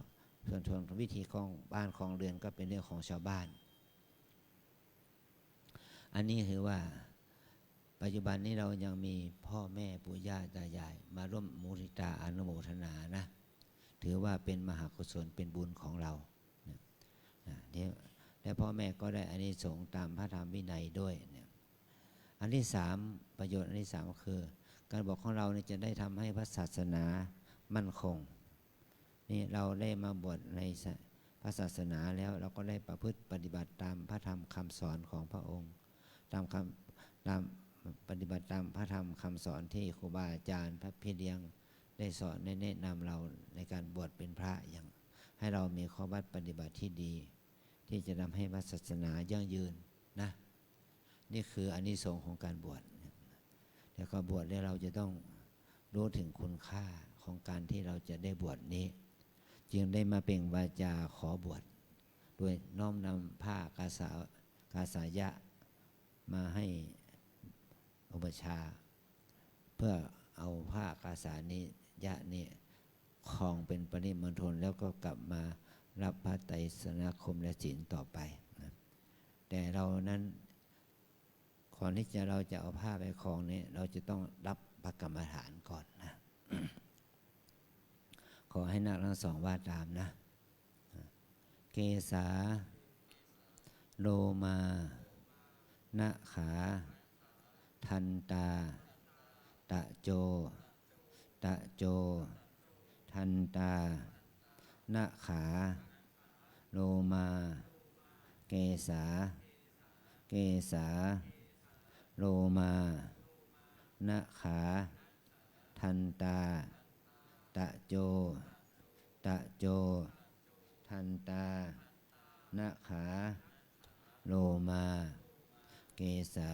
ส่วนของวิธีของบ้านของเรือนก็เป็นเรื่องของชาวบ้านอันนี้ถือว่าปัจจุบันนี้เรายังมีพ่อแม่ปู่ย่าตายายมาร่วมมุทิตาอนุโมทนานะถือว่าเป็นมหากุศลเป็นบุญของเราเนี่ยและพ่อแม่ก็ได้อานิสงส์ตามพระธรรมวินัยด้วยเนี่ยอันที่3ประโยชน์อันที่3ก็คือการบวชของเราเนี่ยจะได้ทำให้พระศาสนามั่นคงนี่เราได้มาบวชในพระศาสนาแล้วเราก็ได้ประพฤติปฏิบัติตามพระธรรมคำสอนของพระองค์ตาม ปฏิบัติตามพระธรรมคำสอนที่ครูบาอาจารย์พระพี่เลี้ยงได้สอนได้แนะนำเราในการบวชเป็นพระอย่างให้เรามีข้อวัดปฏิบัติที่ดีที่จะทำให้พระศาสนายั่งยืนนะนี่คืออานิสงส์ของการบวชแต่ก็บวชแล้วเราจะต้องรู้ถึงคุณค่าของการที่เราจะได้บวชนี้จึงได้มาเปล่งวาจาขอบวชโดยน้อมนำผ้ากาสายะมาให้อุปชาเพื่อเอาผ้ากาสานิยะนี่ครองเป็นปริมณฑลแล้วก็กลับมารับพระไตรสรณคมและศีลต่อไปนะแต่เรานั้นก่อนที่เราจะเอาผ้าไปครองนี้เราจะต้องรับพระกรรมฐานก่อนนะ ขอให้นักทั้งสองว่าตามนะเกสาโลมานะขาทันตาตะโจทันตานะขาโลมาเกสาโลมานะขาทันตาตะโจทันตานะขาโลมาเกสา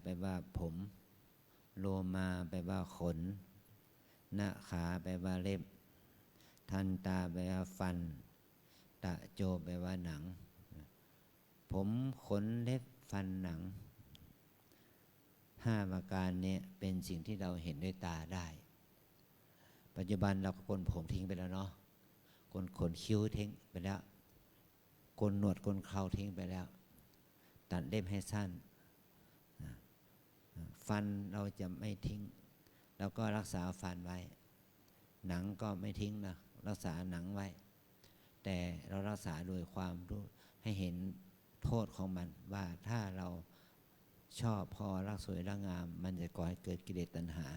แปลว่าผมโลมาแปลว่าขนนะขาแปลว่าเล็บทันตาแปลว่าฟันตะโจแปลว่าหนังผมขนเล็บฟันหนัง5ประการนี้เป็นสิ่งที่เราเห็นด้วยตาได้ปัจจุบันเราก็โกนผมทิ้งไปแล้วเนาะโกนขนคิ้วทิ้งไปแล้วโกนหนวดโกนเคราทิ้งไปแล้วตัดเล็บให้สั้นฟันเราจะไม่ทิ้งเราก็รักษาฟันไว้หนังก็ไม่ทิ้งนะรักษาหนังไว้แต่เรารักษาโดยความรู้ให้เห็นโทษของมันว่าถ้าเราชอบพอรักสวยรักงามมันจะก่อให้เกิดกิเลสตัณหา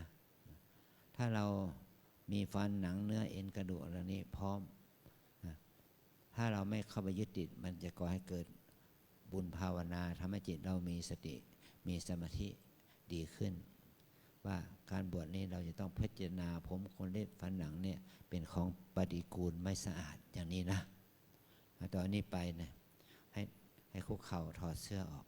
ถ้าเรามีฟันหนังเนื้อเอ็นกระดูกอะไรนี้พร้อมถ้าเราไม่เข้าไปยึดติดมันจะก่อให้เกิดบุญภาวนาทำให้จิตเรามีสติมีสมาธิดีขึ้นว่าการบวชนี้เราจะต้องพิจารณาผมขนเล็บฟันหนังเนี่ยเป็นของปฏิกูลไม่สะอาดอย่างนี้นะตอนนี้ไปเนี่ยให้คุกเข่าถอดเสื้อออก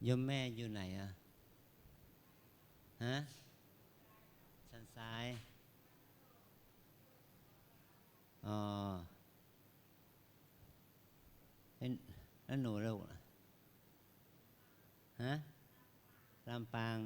โยมแม่อยู่ไหนอะฮะสันซ้ายอ๋อแล้วหนูลูกฮะลำปาง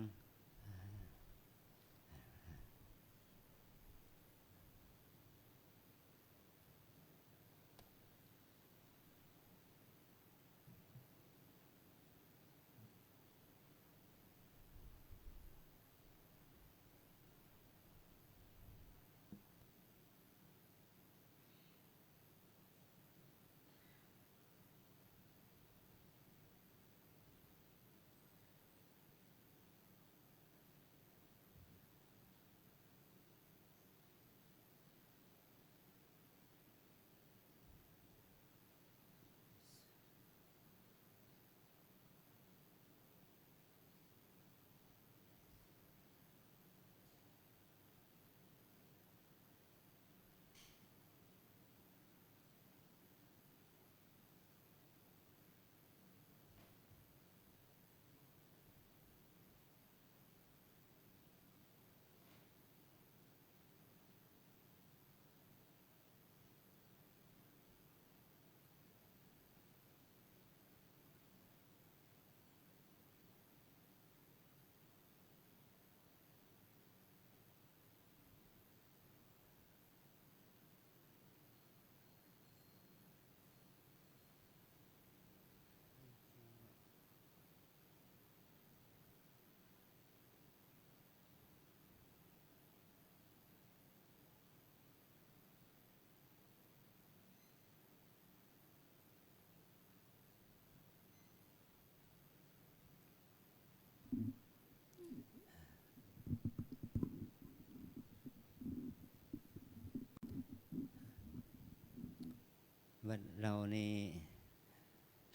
วัดเรานี่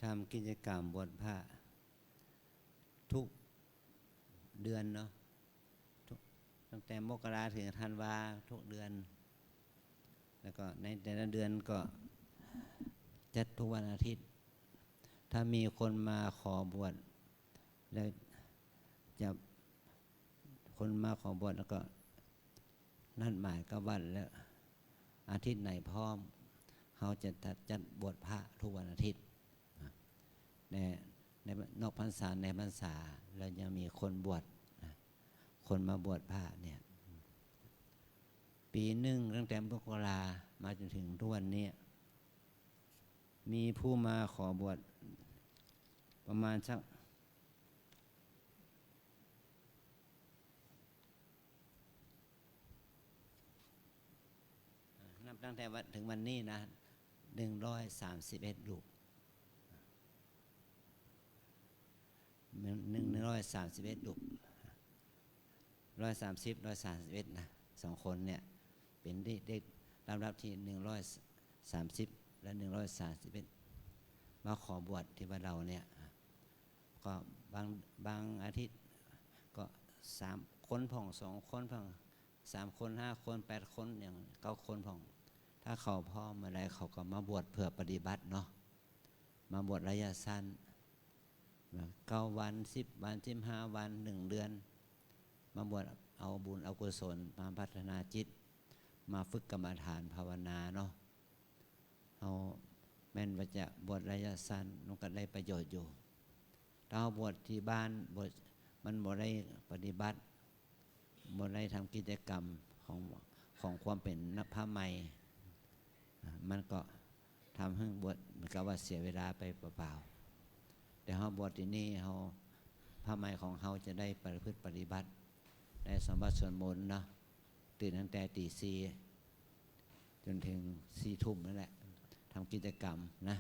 ทำกิจกรรมบวชพระทุกเดือนเนาะตั้งแต่มกราถึงธันวาทุกเดือนแล้วก็ในแต่ละเดือนก็จัดทุกวันอาทิตย์ถ้ามีคนมาขอบวชแล้วจะคนมาขอบวชแล้วก็นัดหมายกับวันแล้วอาทิตย์ไหนพร้อมเขาจะจัดบวชพระทุกวันอาทิตย์ในนอกพรรษาในพรรษาเรายังมีคนบวชคนมาบวชพระเนี่ยปีหนึ่งตั้งแต่มกรามาจนถึงทุกวันนี้มีผู้มาขอบวชประมาณสักนับตั้งแต่วันถึงวันนี้นะ131 รูป131 รูป130 131นะ2 คนเนี่ยเป็นได้ลำดับที่130และ131มาขอบวชที่บ้านเราเนี่ยก็บางอาทิตย์ก็3 คนผ่อง2 คนผ่อง3 คน5 คน8 คนอย่าง9 คนผ่องถ้าเขาพ่อเมื่อไรเขาก็มาบวชเพื่อปฏิบัติเนาะมาบวชระยะสั้น9 วัน10 วัน15 วัน1 เดือนมาบวชเอาบุญเอากุศลมาพัฒนาจิตมาฝึกกรรมฐานภาวนาเนาะเอาแม่นว่าจะบวชระยะสั้นมันก็ได้ประโยชน์อยู่ถ้าเอาบวชที่บ้านบวชมันบ่ได้ปฏิบัติบ่ได้ทำกิจกรรมของความเป็นนักพระใหม่มันก็ทำให้บวชเหมือนกับว่าเสียเวลาไปเปล่าๆแต่เขาบวชที่นี่เขาพระใหม่ของเขาจะได้ประพฤติปฏิบัติได้สมบัติส่วนมนต์เนาะตื่นตั้งแต่ตี 4จนถึง4 ทุ่มนั่นแหละทำกิจกรรมนะ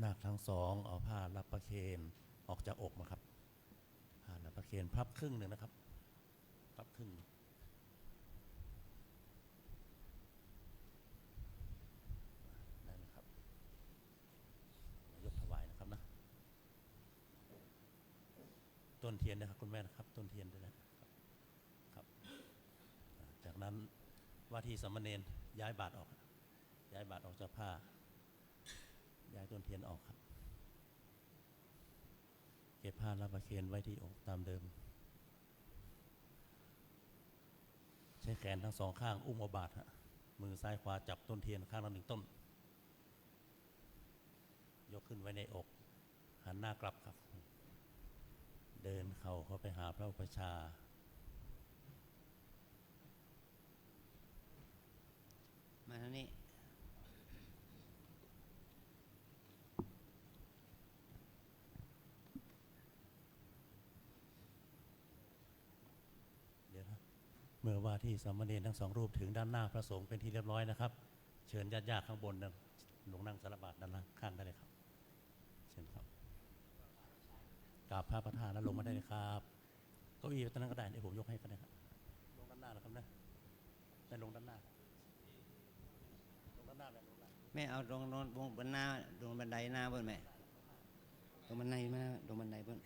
นาคทั้งสองเอาผ้ารับประเคนออกจากอกมาครับผ้ารับประเคนพับครึ่งหนึ่งนะครับพับครึ่งได้ไหมครับยกถวายนะครับนะต้นเทียนนะครับคุณแม่นะครับต้นเทียนด้วยนะครับจากนั้นว่าที่สามเณรย้ายบาตรออกจากผ้าย้ายต้นเทียนออกครับเก็บผ้ารับประเคนไว้ที่อกตามเดิมใช้แขนทั้ง 2 ข้างอุ้มเอาบาตรมือซ้ายขวาจับต้นเทียนข้างละ1 ต้นยกขึ้นไว้ในอกหันหน้ากลับครับเดินเข้าไปหาพระอุปัชฌาย์มาทางนี้เมื่อว่าที่สามเณรทั้ง 2 รูปถึงด้านหน้าพระสงฆ์เป็นที่เรียบร้อยนะครับเชิญญาติๆข้างบนลงนั่งสารบาตรด้านล่างข้างได้เลยครับเชิญครับกราบพระประธานแล้วลงมาได้เลยครับเก้าอี้ตรงนั้นก็ได้เดี๋ยวผมยกให้ก็ได้ครับลงด้านหน้าแล้วครับนะได้ลงด้านหน้าเลยแม่เอาลงบนหน้าลงบันไดหน้าเพิ่นแม่ลงบันไดมาลงบันไดเพิ่น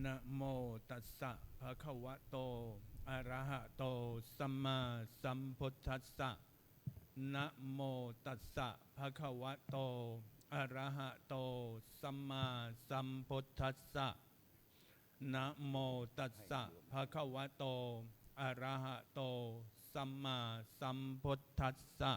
นะโมตัสสะภะคะวะโตอะระหะโตสัมมาสัมพุทธัสสะนะโมตัสสะภะคะวะโตอะระหะโตสัมมาสัมพุทธัสสะนะโมตัสสะภะคะวะโตอะระหะโตสัมมาสัมพุทธัสสะ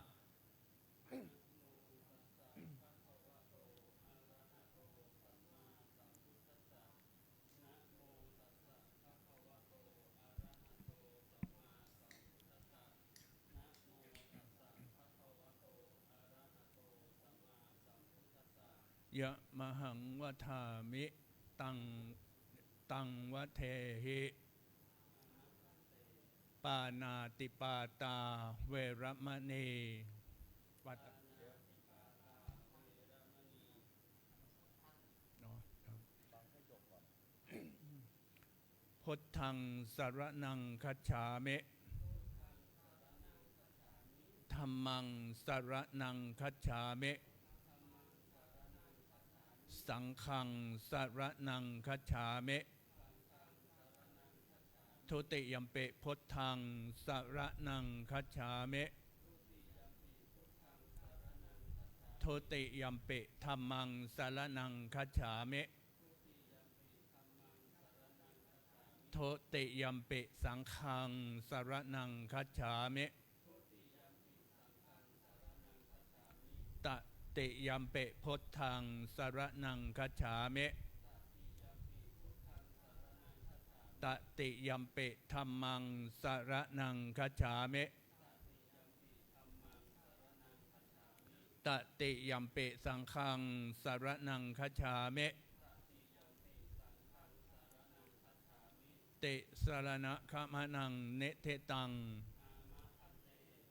ยะมหังวทามิตังตังวะเทหิปานาติปาตาเวรมณีวัตเนาะพุทธังสรณังคัจฉามิธัมมังสรณังคัจฉามิสังฆังสรณังคัจฉามิทุติยัมปิพุทธังสรณังคัจฉามิทุติยัมปิธัมมังสรณังคัจฉามิทุติยัมปิสังฆังสรณังคัจฉามิตติยัมปิพุทธังสรณังคัจฉามิตติยัมปิธัมมังสรณังคัจฉามิตติยัมปิสังฆังสรณังคัจฉามิติสรณะขมนังเนเทตัง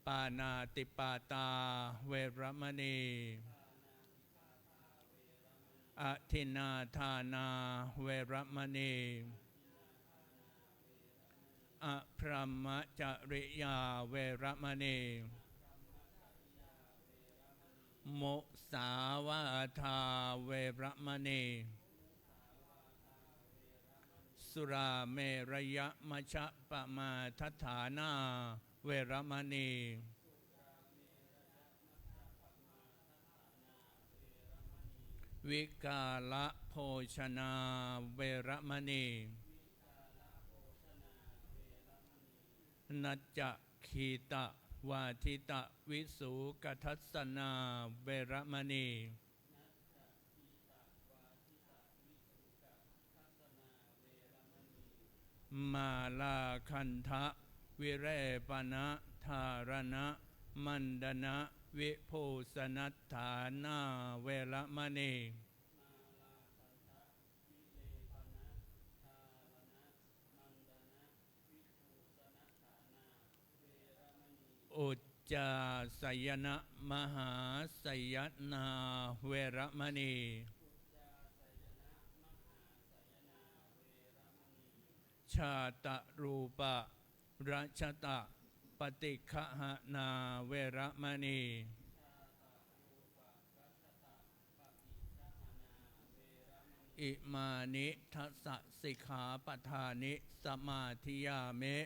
ปานาติปาตาเวรมณีอทินนาทานาเวรมณีอพรหมจริยาเวรมณีมุสาวาทาเวรมณีสุราเมรยมัชฌะปมาทัฏฐานาเวรมณีวิกาละโภชนาเวรมณีนัจจคีตะวาทิตะวิสุกทัสสนาเวรมณีมาลาคันทะวิเรปนะธารณะมันดนะวิโภสนัฏฐานาเวรมณีอุจจาสยนะมหาสยนาเวรมณีชาตรูปะรัชตะปฏิฆหนาเวรมณีอิมานิทัสสะสิกขาปทานิสมาธิยามิ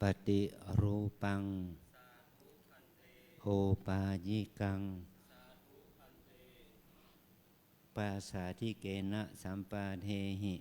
ปฏิรูปังโอปายิกังปาสาธิเกนะสัมปาเทหิ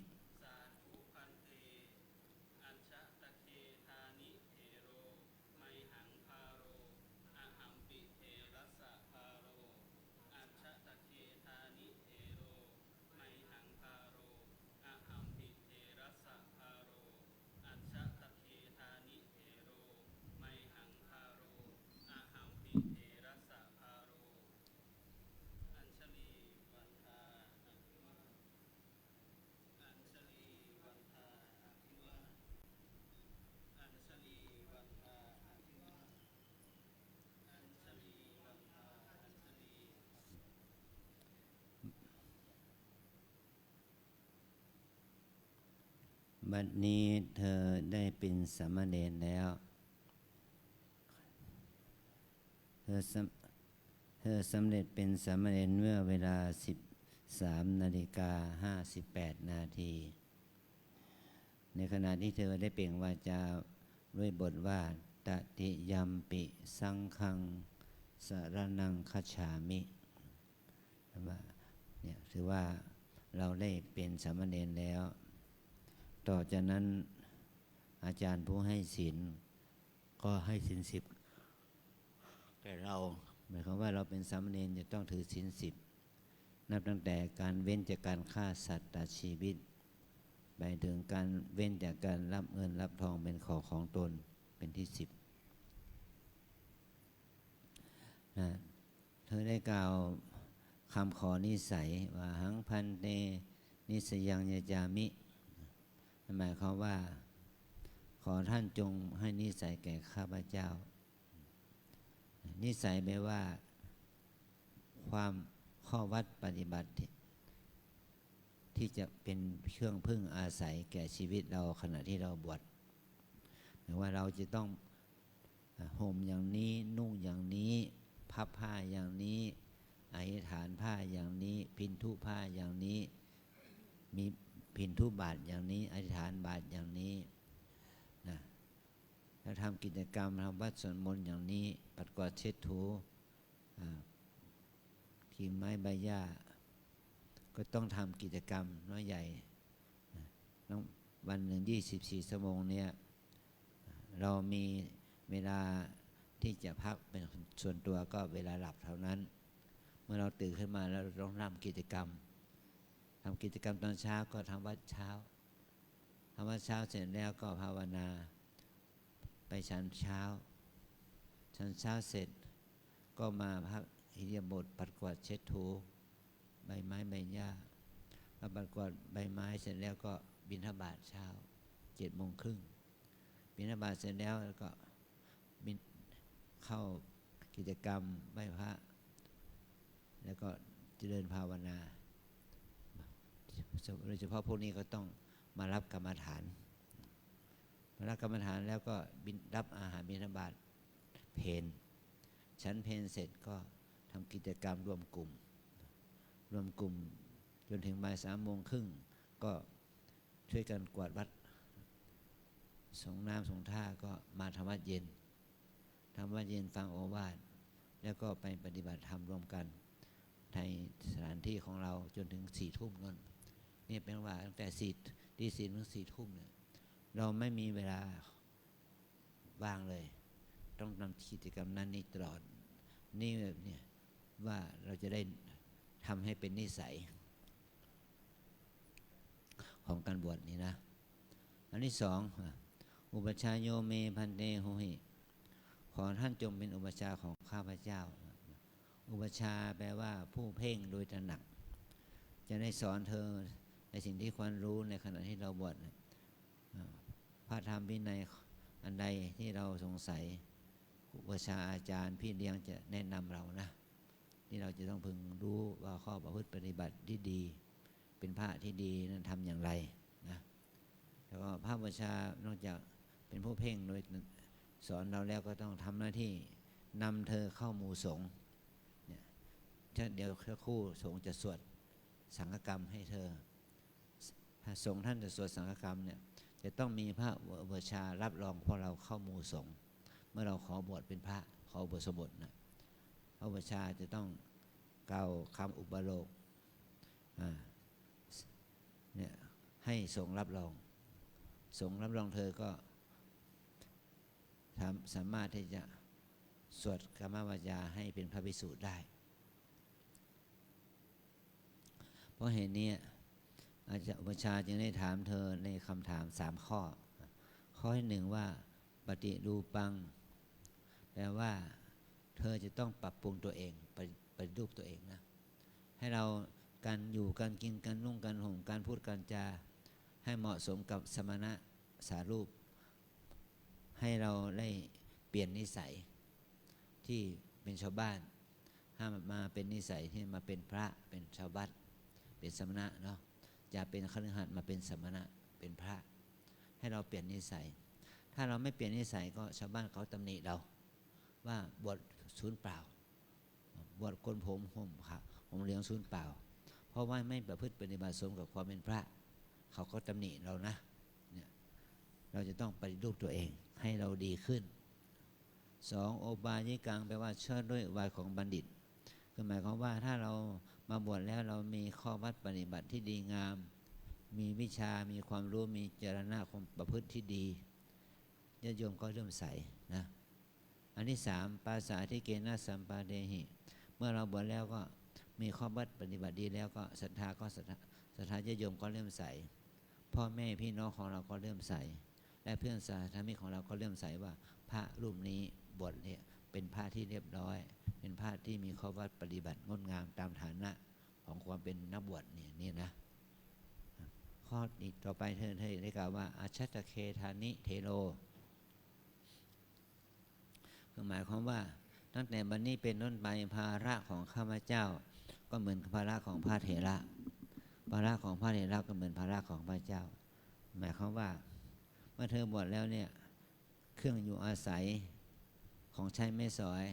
บัดนี้เธอได้เป็นสามเณรแล้ว เธอสำเร็จเป็นสามเณรเมื่อเวลา 13:58 นาทีในขณะที่เธอได้เปล่งวาจาด้วยบทว่าตติยัมปิสังฆังสรณังคัจฉามิเนี่ยถือว่าเราได้เป็นสามเณรแล้วต่อจากนั้นอาจารย์ผู้ให้ศีลก็ให้ศีล10แต่เราหมายความว่าเราเป็นสามเณรจะต้องถือศีล10นับตั้งแต่การเว้นจากการฆ่าสัตว์ตัดชีวิตไปถึงการเว้นจากการรับเงินรับทองเป็นของตนเป็นที่10นะเธอได้กล่าวคำขอนิสัยว่าหังพันเตนิสยังยจามิหมายความว่าขอท่านจงให้นิสัยแก่ข้าพเจ้านิสัยแปลว่าความข้อวัดปฏิบัติที่จะเป็นเครื่องพึ่งอาศัยแก่ชีวิตเราขณะที่เราบวชหมายว่าเราจะต้องห่มอย่างนี้นุ่งอย่างนี้พับผ้าอย่างนี้อธิษฐานผ้าอย่างนี้พินทุผ้าอย่างนี้มีพินทุบาทอย่างนี้อธิษฐานบาทอย่างนี้นะแล้วทำกิจกรรมทำวัดสวดมนต์อย่างนี้ปัดกวาดเช็ดถูกิ่งไม้ใบหญ้าก็ต้องทำกิจกรรมน้อยใหญ่วันหนึ่ง24 ชั่วโมงเนี่ยเรามีเวลาที่จะพักเป็นส่วนตัวก็เวลาหลับเท่านั้นเมื่อเราตื่นขึ้นมาแล้วเราต้องทำกิจกรรมตอนเช้าก็ทำวัดเช้าเสร็จแล้วก็ภาวนาไปฉันเช้าเสร็จก็มาพักอิริยาบถปัดกวาดเช็ดถูใบไม้ใบหญ้าปัดกวาดใบไม้เสร็จแล้วก็บิณฑบาตเช้า7:30บิณฑบาตเสร็จแล้วก็เข้ากิจกรรมไหว้พระแล้วก็เจริญภาวนาโดยเฉพาะพวกนี้ก็ต้องมารับกรรมฐานแล้วก็รับอาหารบิณฑบาตเพลฉันเพลเสร็จก็ทำกิจกรรมรวมกลุ่มจนถึงบ่าย 3:30ก็ช่วยกันกวาดวัดส่งน้ำส่งท่าก็มาทำวัดเย็นฟังโอวาทแล้วก็ไปปฏิบัติธรรมร่วมกันในสถานที่ของเราจนถึง4 ทุ่มนั่นนี่เป็นว่าตั้งแต่ตี 4ถึง4 ทุ่มเนี่ยเราไม่มีเวลาว่างเลยต้องทำกิจกรรมนั้นนี่ตลอดนี่เนี่ยว่าเราจะได้ทำให้เป็นนิสัยของการบวชนี่นะอันที่2อุปชาโยเมพันเตโหหิขอท่านจงเป็นอุปชาของข้าพเจ้าอุปชาแปลว่าผู้เพ่งโดยตระหนักจะได้สอนเธอในสิ่งที่ควรรู้ในขณะที่เราบวชพระธรรมวินัยอันใดที่เราสงสัยอุปชาอาจารย์พี่เลี้ยงจะแนะนำเรานะที่เราจะต้องพึงรู้ว่าข้อประพฤติปฏิบัติที่ดีเป็นพระที่ดีนั้นทำอย่างไรนะแล้วก็พระอุปชานอกจากเป็นผู้เพ่งโดยสอนเราแล้วก็ต้องทำหน้าที่นำเธอเข้าหมู่สงฆ์เนี่ยเดี๋ยวคู่สงฆ์จะสวดสังฆกรรมให้เธอถ้าสงฆ์ท่านจะสวดสังฆกรรมเนี่ยจะต้องมีพระอุปชารับรองพวกเราเข้าหมู่สงฆ์เมื่อเราขอบวชเป็นพระขออุปสมบทนะพระอุปชาจะต้องกล่าวคำอุปโลกเนี่ยให้สงฆ์รับรองเธอก็สามารถที่จะสวดกรรมวาจาให้เป็นพระภิกษุได้ เพราะเหตุนี้อาจารย์อุปชาจึงได้ถามเธอในคำถาม3 ข้อที่1ว่าปฏิรูปังแปลว่าเธอจะต้องปรับปรุงตัวเองปฏิรูปตัวเองนะให้เราการอยู่การกินการนุ่งการห่มการพูดการจาให้เหมาะสมกับสมณะสารูปให้เราได้เปลี่ยนนิสัยที่เป็นชาวบ้านให้มาเป็นนิสัยที่มาเป็นพระเป็นชาวบ้านเป็นสมณะเนาะจะเป็นคฤหัสถ์มาเป็นสมณะเป็นพระ ให้เราเปลี่ยนนิสัยถ้าเราไม่เปลี่ยนนิสัยก็ชาวบ้านเขาตำหนิเราว่าบวชศูนย์เปล่าบวชโกนผมห่มค่ะผมเหลืองศูนย์เปล่าเพราะว่าไม่ประพฤติปฏิบัติสมกับความเป็นพระเขาก็ตำหนิเรานะเนี่ยเราจะต้องปฏิรูปตัวเองให้เราดีขึ้น2โอบายิกังแปลว่าเชิดด้วยอุบายของบัณฑิตคือหมายความว่าถ้าเรามาบวชแล้วเรามีข้อวัดปฏิบัติที่ดีงามมีวิชามีความรู้มีจรณะความประพฤติที่ดีญาติโยมก็เริ่มใสนะอันที่3ปาสาธิเกนะสัมปาเดหิเมื่อเราบวชแล้วก็มีข้อวัดปฏิบัติดีแล้วก็ศรัทธาญาติโยมก็เริ่มใสพ่อแม่พี่น้องของเราก็เริ่มใสและเพื่อนสาธมิกของเราก็เริ่มใสว่าพระรูปนี้บวชเนี่ยเป็นพระที่เรียบร้อยเป็นพระที่มีข้อวัดปฏิบัติงดงามตามฐานะของความเป็นนักบวชนี่นะข้ออีกต่อไปเธอได้กล่าวว่าอาชัตเคธานิเทโรคือหมายความว่าตั้งแต่บัดนี้เป็นต้นไปภาระของข้าพเจ้าก็เหมือนภาระของพระเถระภาระของพระเถระก็เหมือนภาระของพระเจ้าหมายความว่าเมื่อเธอบวชแล้วเนี่ยเครื่องอยู่อาศัยของใช้ไม่สอย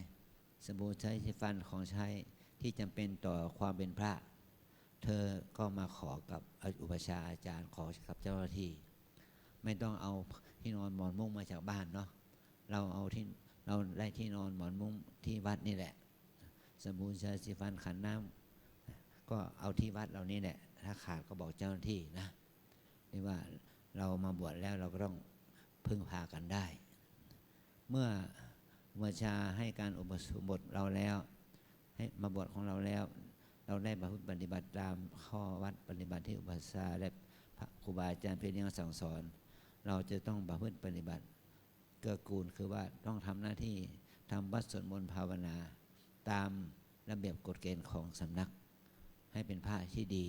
สบู่ใช้ฟันของใช้ที่จำเป็นต่อความเป็นพระเธอก็มาขอกับอุปชฌาย์อาจารย์ขอกับเจ้าหน้าที่ไม่ต้องเอาที่นอนหมอนมุ้งมาจากบ้านเนาะเราได้ที่นอนหมอนมุ้งที่วัดนี่แหละสบู่ใช้ฟันขันน้ำก็เอาที่วัดเรานี่แหละถ้าขาดก็บอกเจ้าหน้าที่นะนี่ว่าเรามาบวชแล้วเราก็ต้องพึ่งพากันได้เมื่ออุปชฌาย์ให้การอุปสมบทเราแล้วให้มาบวชของเราแล้วเราได้ประพฤติปฏิบัติตามข้อวัดปฏิบัติที่อุปชฌาย์และครูบาอาจารย์เพียรสั่งสอนเราจะต้องประพฤติปฏิบัติเกื้อกูลคือว่าต้องทำหน้าที่ทำวัดสวดมนต์ภาวนาตามระเบียบกฎเกณฑ์ของสำนักให้เป็นพระที่ดี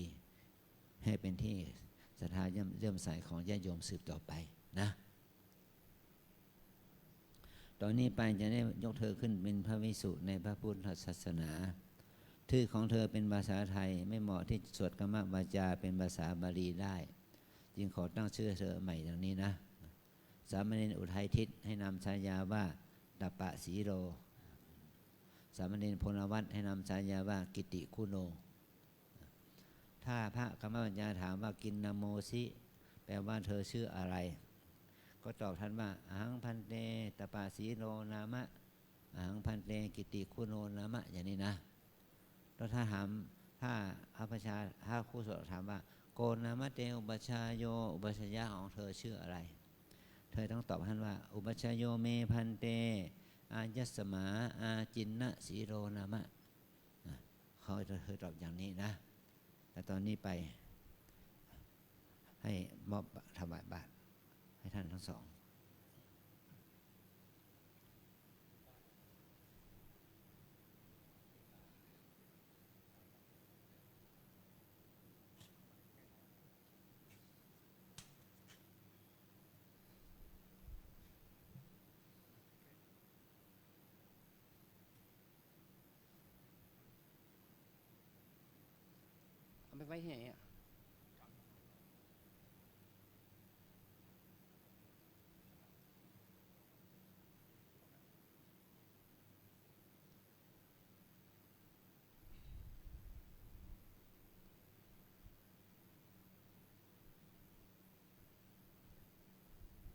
ให้เป็นที่ศรัทธาเลื่อมใสของญาติโยมสืบต่อไปนะตอนนี้ไปจะได้ยกเธอขึ้นเป็นพระภิกษุในพระพุทธศาสนาชื่อของเธอเป็นภาษาไทยไม่เหมาะที่สวดกรรมวาจาเป็นภาษาบาลีได้จึงขอตั้งชื่อเธอใหม่ดังนี้นะสามเณรอุทัยทิศให้นำฉายาว่าตปะสีโรสามเณรพลวัฒน์ให้นำฉายาว่ากิติคุโนถ้าพระกรรมวาจาถามว่ากินนโมสิแปลว่าเธอชื่ออะไรก็ตอบท่านว่าอหังพันเตตปะสีโรนามะอหังพันเตกิติคุโนนามะอย่างนี้นะแล้วถ้าถามถ้าพระประชาถ้าครูสอนถามว่าโกนามะเตอุปชาโยอุปชฌาย์ของเธอชื่ออะไรเธอต้องตอบท่านว่าอุปชาโยเมพันเตอายัสสมาอาจินนะสีโรนามะเขาเธอตอบอย่างนี้นะแต่ตอนนี้ไปให้มอบถวายบาตรให้ท่านทั้งสองเอาไปไว้ที่ไหนอ่ะ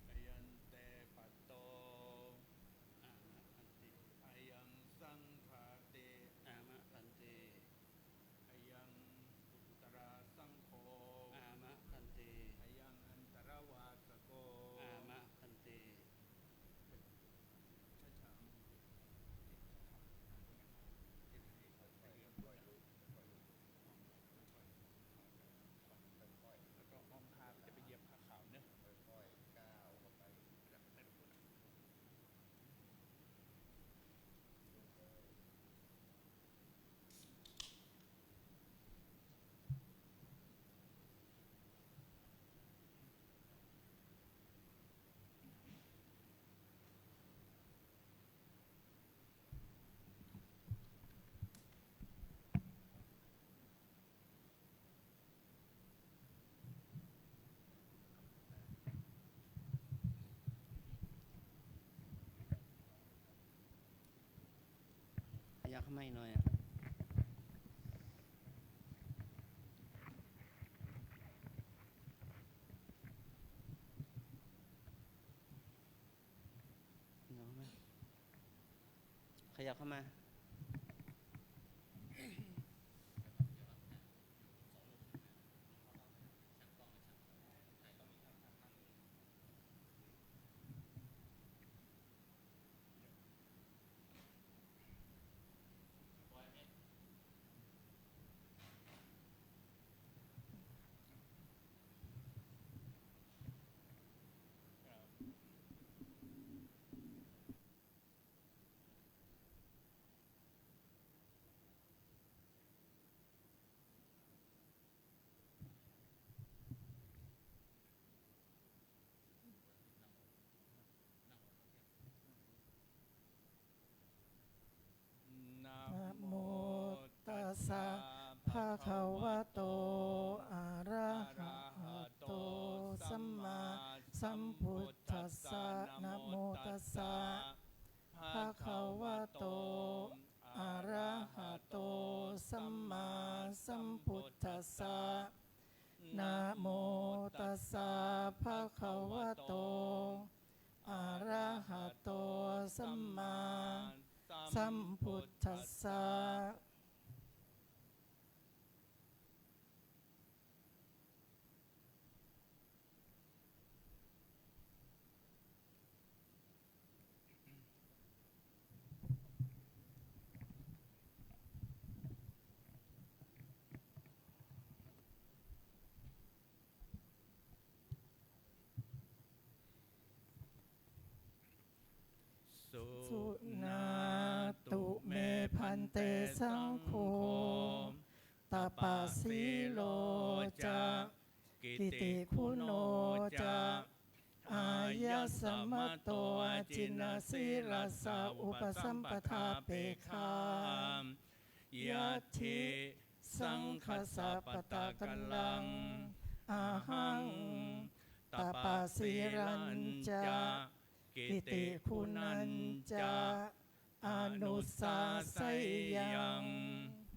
อายันเตปัตโตอายังสังฆาเตอามะพันเตอายังอุตตราสัง ยับเข้ามาอีกหน่อยอ่ะเนาะไหมขยับเข้ามานะ นะโมตัสสะภะคะวะโตอะระหะโตสัมมาสัมพุทธัสสะนะโมตัสสะภะคะวะโตอะระหะโตสัมมาสัมพุทธัสสะนะโมตัสสะภะคะวะโตอะระหะโตสัมมาสัมพุทธัสสะสุนาตุเมพันเตสังโฆตปาสีโลจะกิติคุณโนจะอายะสมะโตอาจินนาสีรัสสะอุปสัมปทาเปคามยัตถิสังคสะปตะกัลลังอาหังตปาสีรัญจะกิติคุณัญจะอนุสาสยัง น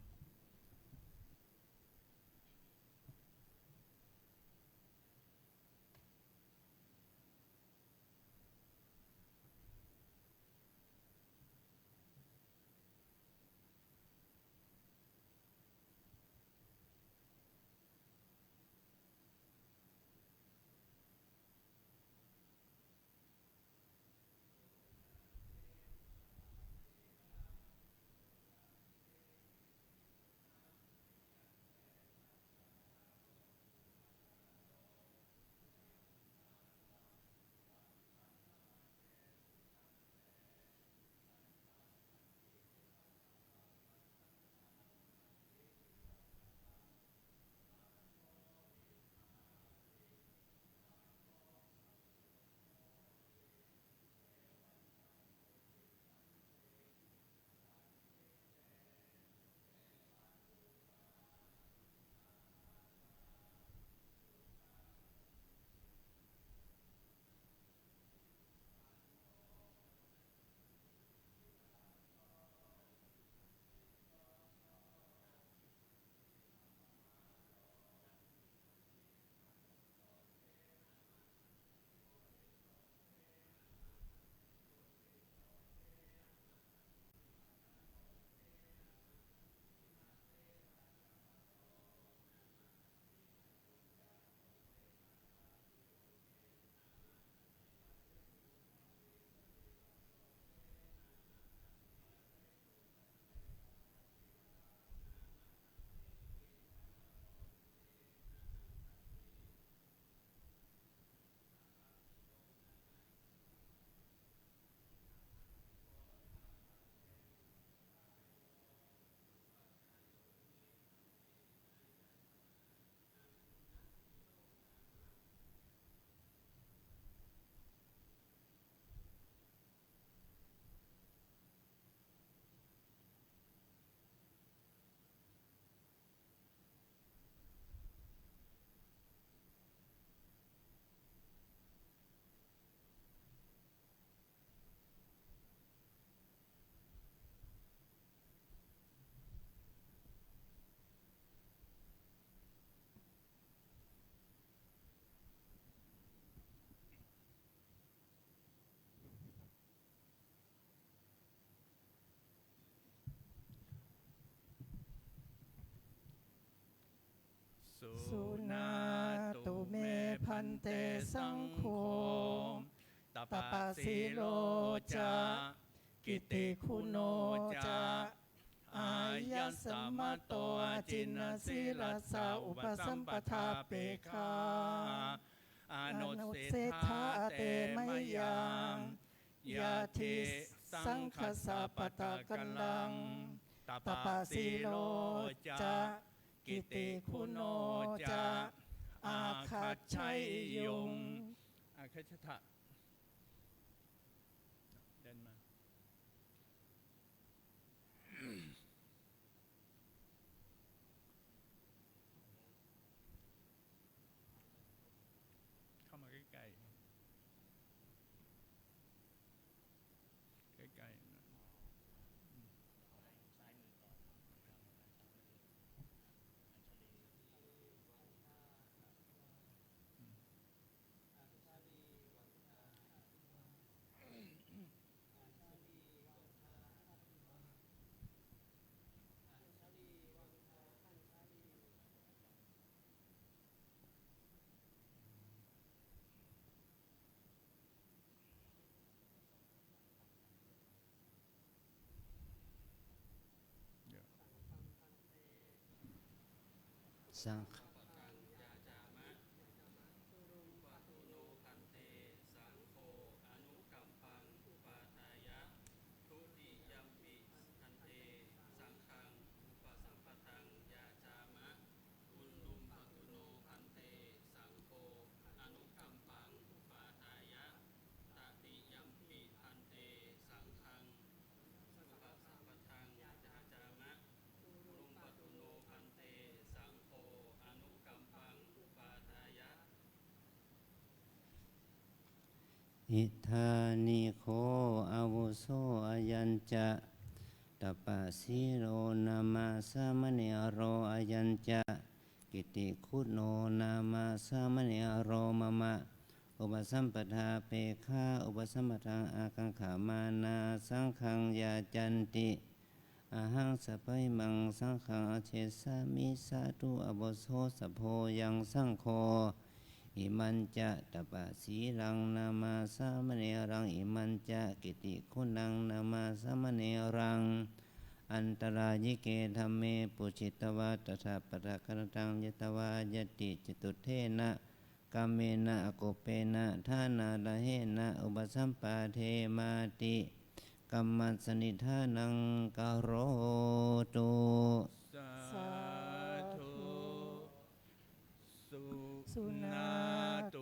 สุนาตุเมพันเตสังโฆ ตปะสีโลจะกิติคุณโนจะอายะสัมมโตอาจินสีลาสาอุปสัมปทาเปคาอนุเสธาเตมยังยาทิสังคสะปตะกันลังตปะสีโลจะกิติคุณโนจะอาคัจฉัยยุงอาคัจฉะเดินมาเข้ามาใกล้ๆใกล้ๆนะสังฆอิทานิโคอาวุโสอายัญจะตปะสีโลนามาสามเณโรอายัญจะกิติคุโนนามาสามเณโรมะมะอุปสัมปทาเปฆาอุปสัมปทังอากังขามานาสังฆังยาจันติอาหังสัพพิมังสังฆังอเชสามิสาธุอโบโสสัพโพยังสังโฆอิมันจะตปะสีรังนามาสามเณรังอิมันจะกิติคุณังนามาสามเณรังอันตรายิเกธัมเมปุจิตวะตถาปะทะกันตังยตวายติจตุเทนะกัมเมนะอโกเปนะทานาลาเหนะอุปสัมปาเทมาติกัมมัสสนิทานังกโรตุ สาธุสุนา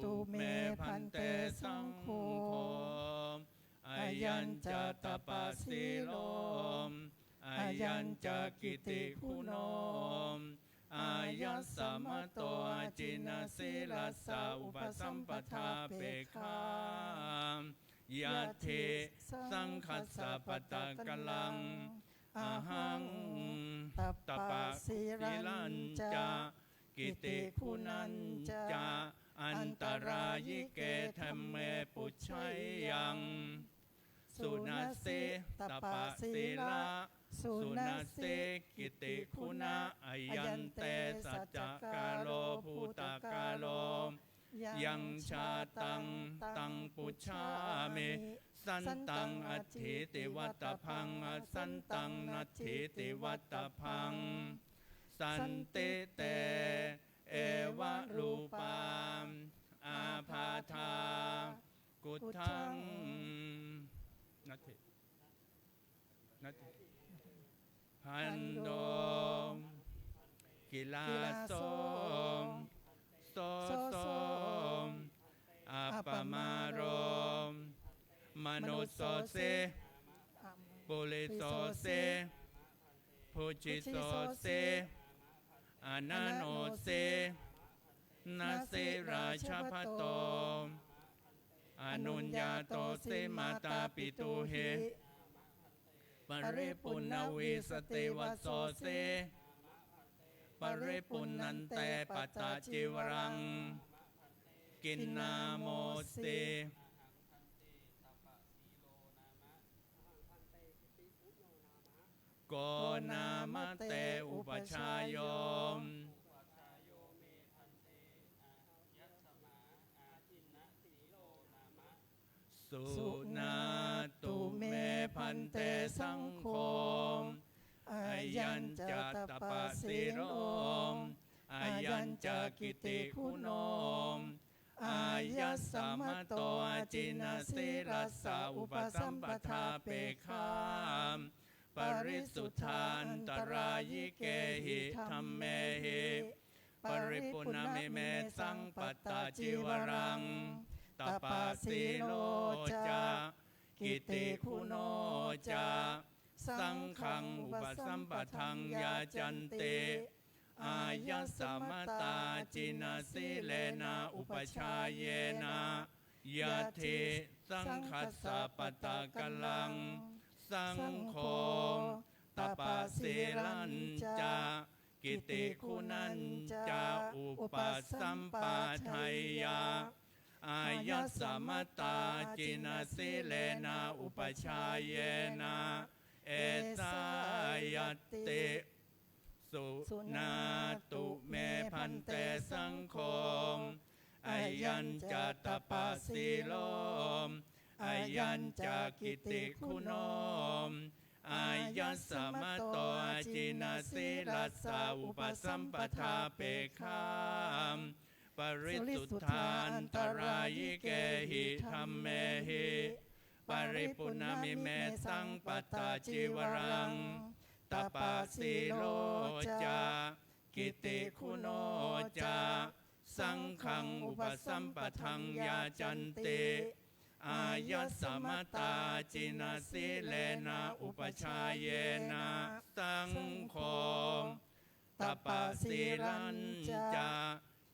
ตุเมพันเตสังโฆ อายัญจะตปะสีโลอายัญจะกิติคุณโนอายัสสัมมโตอาจินสีลาสาอุปสัมปทาเปคายะเทสังคัสสะปตะกลังอาหังตปะสีลันจะกิติคุณัญจะอันตรายิเกธัมเมปุชชัยยังสุนัสเสตปะสีลาสุนัสเสกิติคุณะอายันเตสัจจกาโลภูตกาโลยังชาตังตังปุชามิสันตังอัตถิติวัตพังสันตังนัตถิติวัตพังสันติเตเอวะรูปามอาภาธากุทังนัตถิพันโดกิลาโสโสอัปปมาโรมนุสโสเสปุริโสเสภูจิโสเสอนันโนเสนาเสราชพัตโตอนุญญาโตเสมาตาปิตุเหปริปุณวิสติวัสโสเสปริปุณันเตปัตตาจิวรังกินนาโมเสโกนามเตอุปชายโยม สุนาตุเมพันเตสังโฆอายัญจะตปะสิโรอายัญจะกิติคุณโนอายัสสะมะโตอาจินาสิรัสสะอุปสัมปทาเปขามปริสุทธาอันตรายิเกหิธัมเมหิปริปุณเมเมสังปัตตาจิวรังตปาสิโลจากิติคุณโนจาสังฆังอุปสัมปทังยาจันติอายัสสะมตาจินาสิเลนะอุปชาเยนะยะทิสังคัสสะปตะกัลลังสังโฆตปาสิรัญจากิติคุณัญจาอุปสัมปาทัยยาอายัสสะมตาจินาสิเลนะอุปชาเยนะเอตายติสุนาตุเมพันเตสังโฆอายัญจะตปาสิโลอายัญจะกิติคุณโนอายัสสะมะโตอาจินาสิรัสสะอุปสัมปทาเปขามปริสุทธาอันตรายิเกหิธัมเมหิปริปุณมิเมสังปัตตาจิวรังตปาสิโลจากิติคุณโนจาสังฆังอุปสัมปทังยาจันติอายัสสะมตาจินาสิเลนะอุปชาเยนะสังโฆตปาสิรัญจา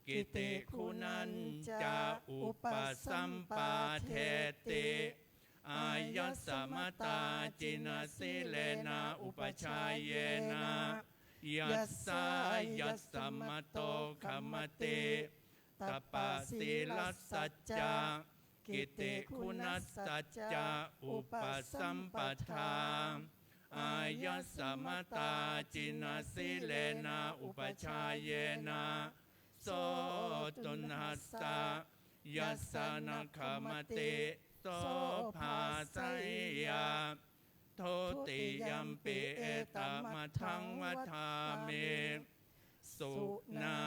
กิติคุณัญจาอุปสัมปาเทติอายัสสะมตาจินาสิเลนะอุปชาเยนะยัสสะยัสสะมะโตขมติตปาสิลัสสัจจากิติคุณัสสัจจาอุปสัมปทาอายัสสะมตาจินาสิเลนะอุปชาเยนะโสตุนัสสะยัสสะนะขมติโสภาสัยยาโทติยัมปิเอตมะทังวัฏามิสุนา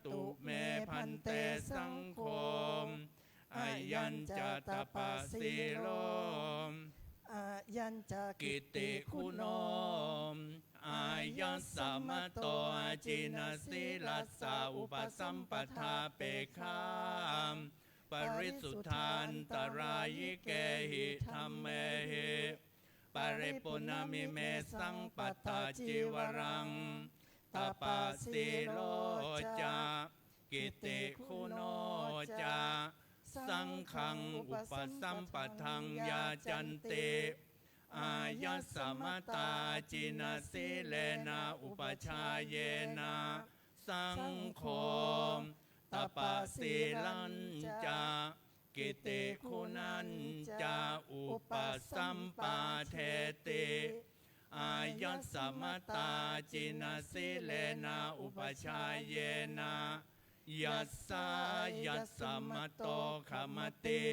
ตุเมพันเตสังโฆอายัญจะตปาสิโลอายัญจะกิติคุณโนอายัสสะมะโตอาจินาสิรัสสะอุปสัมปทาเปขามปริสุทธาอันตรายิเกหิธัมเมหิปริปุณมิเมสังปัตตาจิวรังตปาสิโลจากิติคุณโนจาสังฆังอุปสัมปทังยาจันติอายัสสะมตาจินาสิเลนะอุปชาเยนะสังโฆตปาสิรัญจากิติคุณัญจาอุปสัมปาเทติอายัสสะมตาจินาสิเลนะอุปชาเยนะยัสสะยัสสะมะโตขมติ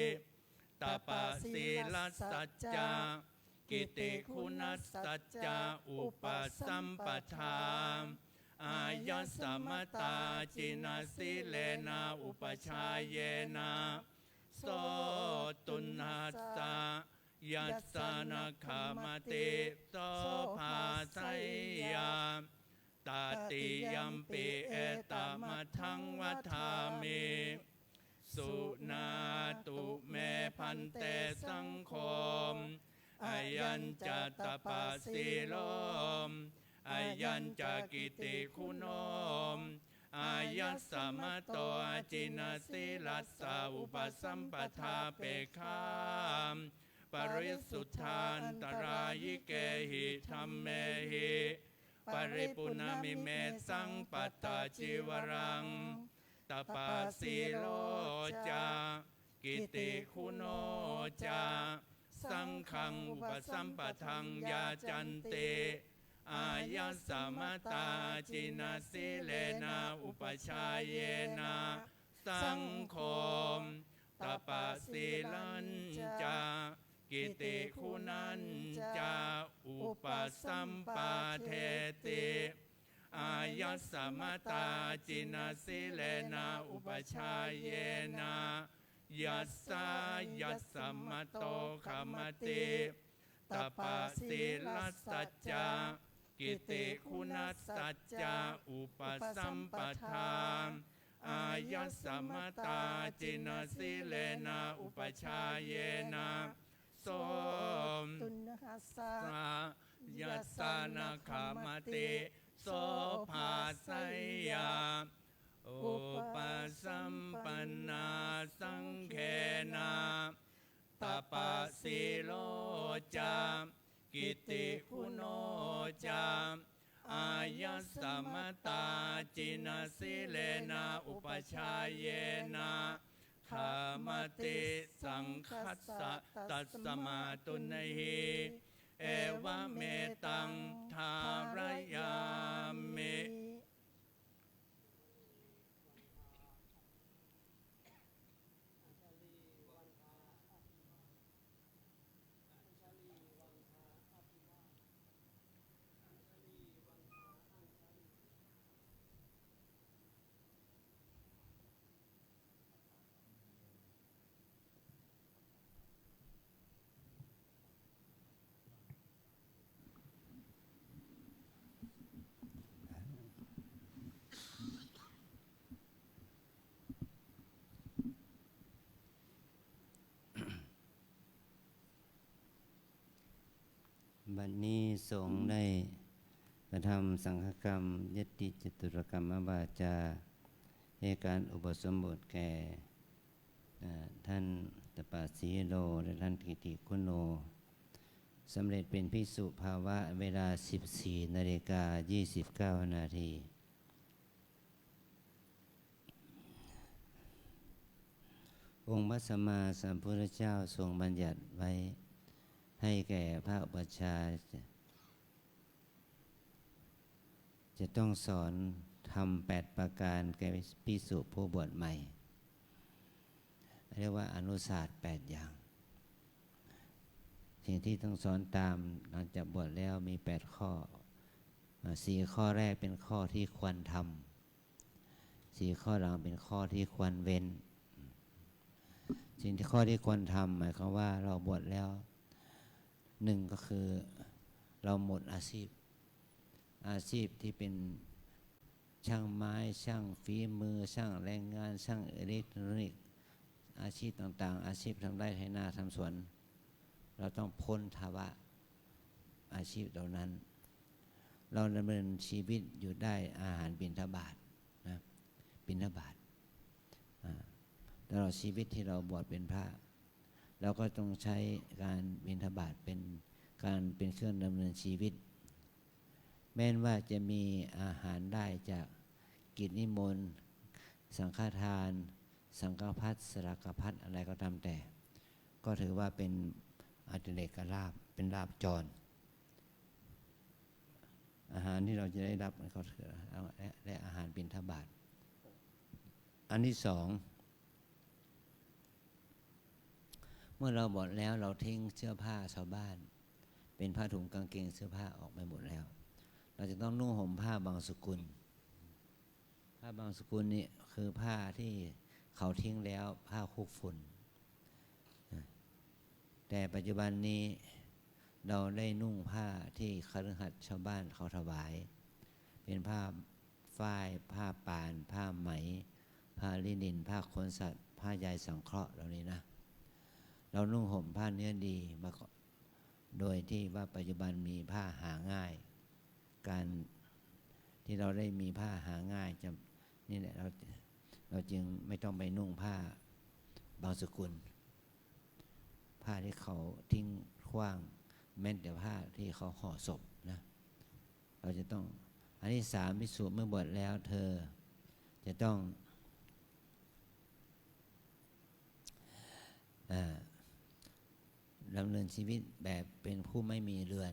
ตปาสิลัสสัจจากิติคุณัสสัจจาอุปสัมปทาอายัสสะมตาจินาสิเลนะอุปชาเยนะโสตุนัสสะยัสสะนะขมติโสภาสัยยาตาติยัมปิเอตมะทังวัฏามิสุนาตุเมพันเตสังโฆอายัญจะตปาสิโลอายัญจะกิติคุณโนอายัสสะมะโตอาจินาสิรัสสะอุปสัมปทาเปขามปริสุทธาอันตรายิเกหิธัมเมหิปริปุณมิเมสังปัตตาจิวรังตปาสิโลจากิติคุณโนจาสังฆังอุปสัมปทังยาจันติอายัสสะมตาจินาสิเลนะอุปชาเยนะสังโฆป ตปะสีลันจากิติคุณัญจาอุปสัมปาเทติอายัสสมตาจินาสิเลนะอุปชายเยนะยัสสายัสสมโตขมติตปะสีลัสสัจจากิติคุณัสสัจจาอุปสัมปทาอายัสสมตาจินาสิเลนะอุปชายเยนะโสม ตุนหัสสะ สายัสสานาคามติโสภาสัยยาอุปสัมปันนาสังเขนาตปะสีโลจามกิติคุณโนจามอายัสสมตาจินาสิเลนะอุปชายเยนะขามติสังคัสสะตัสสมาตุนหิเอวะเมตังทารยามิ บัดนี้สงฆ์ได้กระทำสังฆกรรมยติจตุรกรรมวาจาในการอุปสมบทแก่ท่านตปะสีโลและท่านกิติคุณโนสำเร็จเป็นภิกษุภาวะเวลา 14:29 นาทีองค์พระสัมมาสัมพุทธเจ้าทรงบัญญัติไว้ให้แก่พระอุปัชฌาย์จะต้องสอนทำ8 ประการแก่ภิกษุผู้บวชใหม่เรียกว่าอนุศาสตร์8 อย่างสิ่งที่ต้องสอนตามหลังจากบวชแล้วมี8 ข้อ4 ข้อแรกเป็นข้อที่ควรทำ4 ข้อหลังเป็นข้อที่ควรเว้นสิ่งที่ข้อที่ควรทำหมายความว่าเราบวชแล้ว1 ก็คือเราหมดอาชีพที่เป็นช่างไม้ช่างฝีมือช่างแรงงานช่างอิเล็กทรอนิกส์อาชีพต่างๆอาชีพทำไร่ไถนาทำสวนเราต้องพ้นภาวะอาชีพเหล่านั้นเราดำเนินชีวิตอยู่ได้อาหารบิณฑบาตนะบิณฑบาตตลอดชีวิตที่เราบวชเป็นพระเราก็ต้องใช้การบิณฑบาตเป็นเครื่องดำเนินชีวิตแม้นว่าจะมีอาหารได้จากกิจนิมนต์สังฆทานสังฆพัสสรากพัสอะไรก็ตามแต่ก็ถือว่าเป็นอดิเรกลาภเป็นลาภจรอาหารที่เราจะได้รับมันก็ถือและอาหารบิณฑบาตอันที่ 2เมื่อเราบวชแล้วเราทิ้งเสื้อผ้าชาวบ้านเป็นผ้าถุงกางเกงเสื้อผ้าออกไปหมดแล้วเราจะต้องนุ่งห่มผ้าบางสกุลผ้าบางสกุลนี่คือผ้าที่เขาทิ้งแล้วผ้าคุกฝุ่นแต่ปัจจุบันนี้เราได้นุ่งผ้าที่คฤหัสถ์ชาวบ้านเขาถวายเป็นผ้าฝ้ายผ้าป่านผ้าไหมผ้าลินินผ้าขนสัตว์ผ้าใยสังเคราะห์เหล่านี้นะเรานุ่งห่มผ้าเนื้อดีมาโดยที่ว่าปัจจุบันมีผ้าหาง่ายการที่เราได้มีผ้าหาง่ายจะนี่แหละเราจึงไม่ต้องไปนุ่งผ้าบางสกุลผ้าที่เขาทิ้งขว้างแม้แต่ผ้าที่เขาห่อศพนะเราจะต้องอันที่ 3ภิกษุเมื่อบวชแล้วเธอจะต้องดำเนินชีวิตแบบเป็นผู้ไม่มีเรือน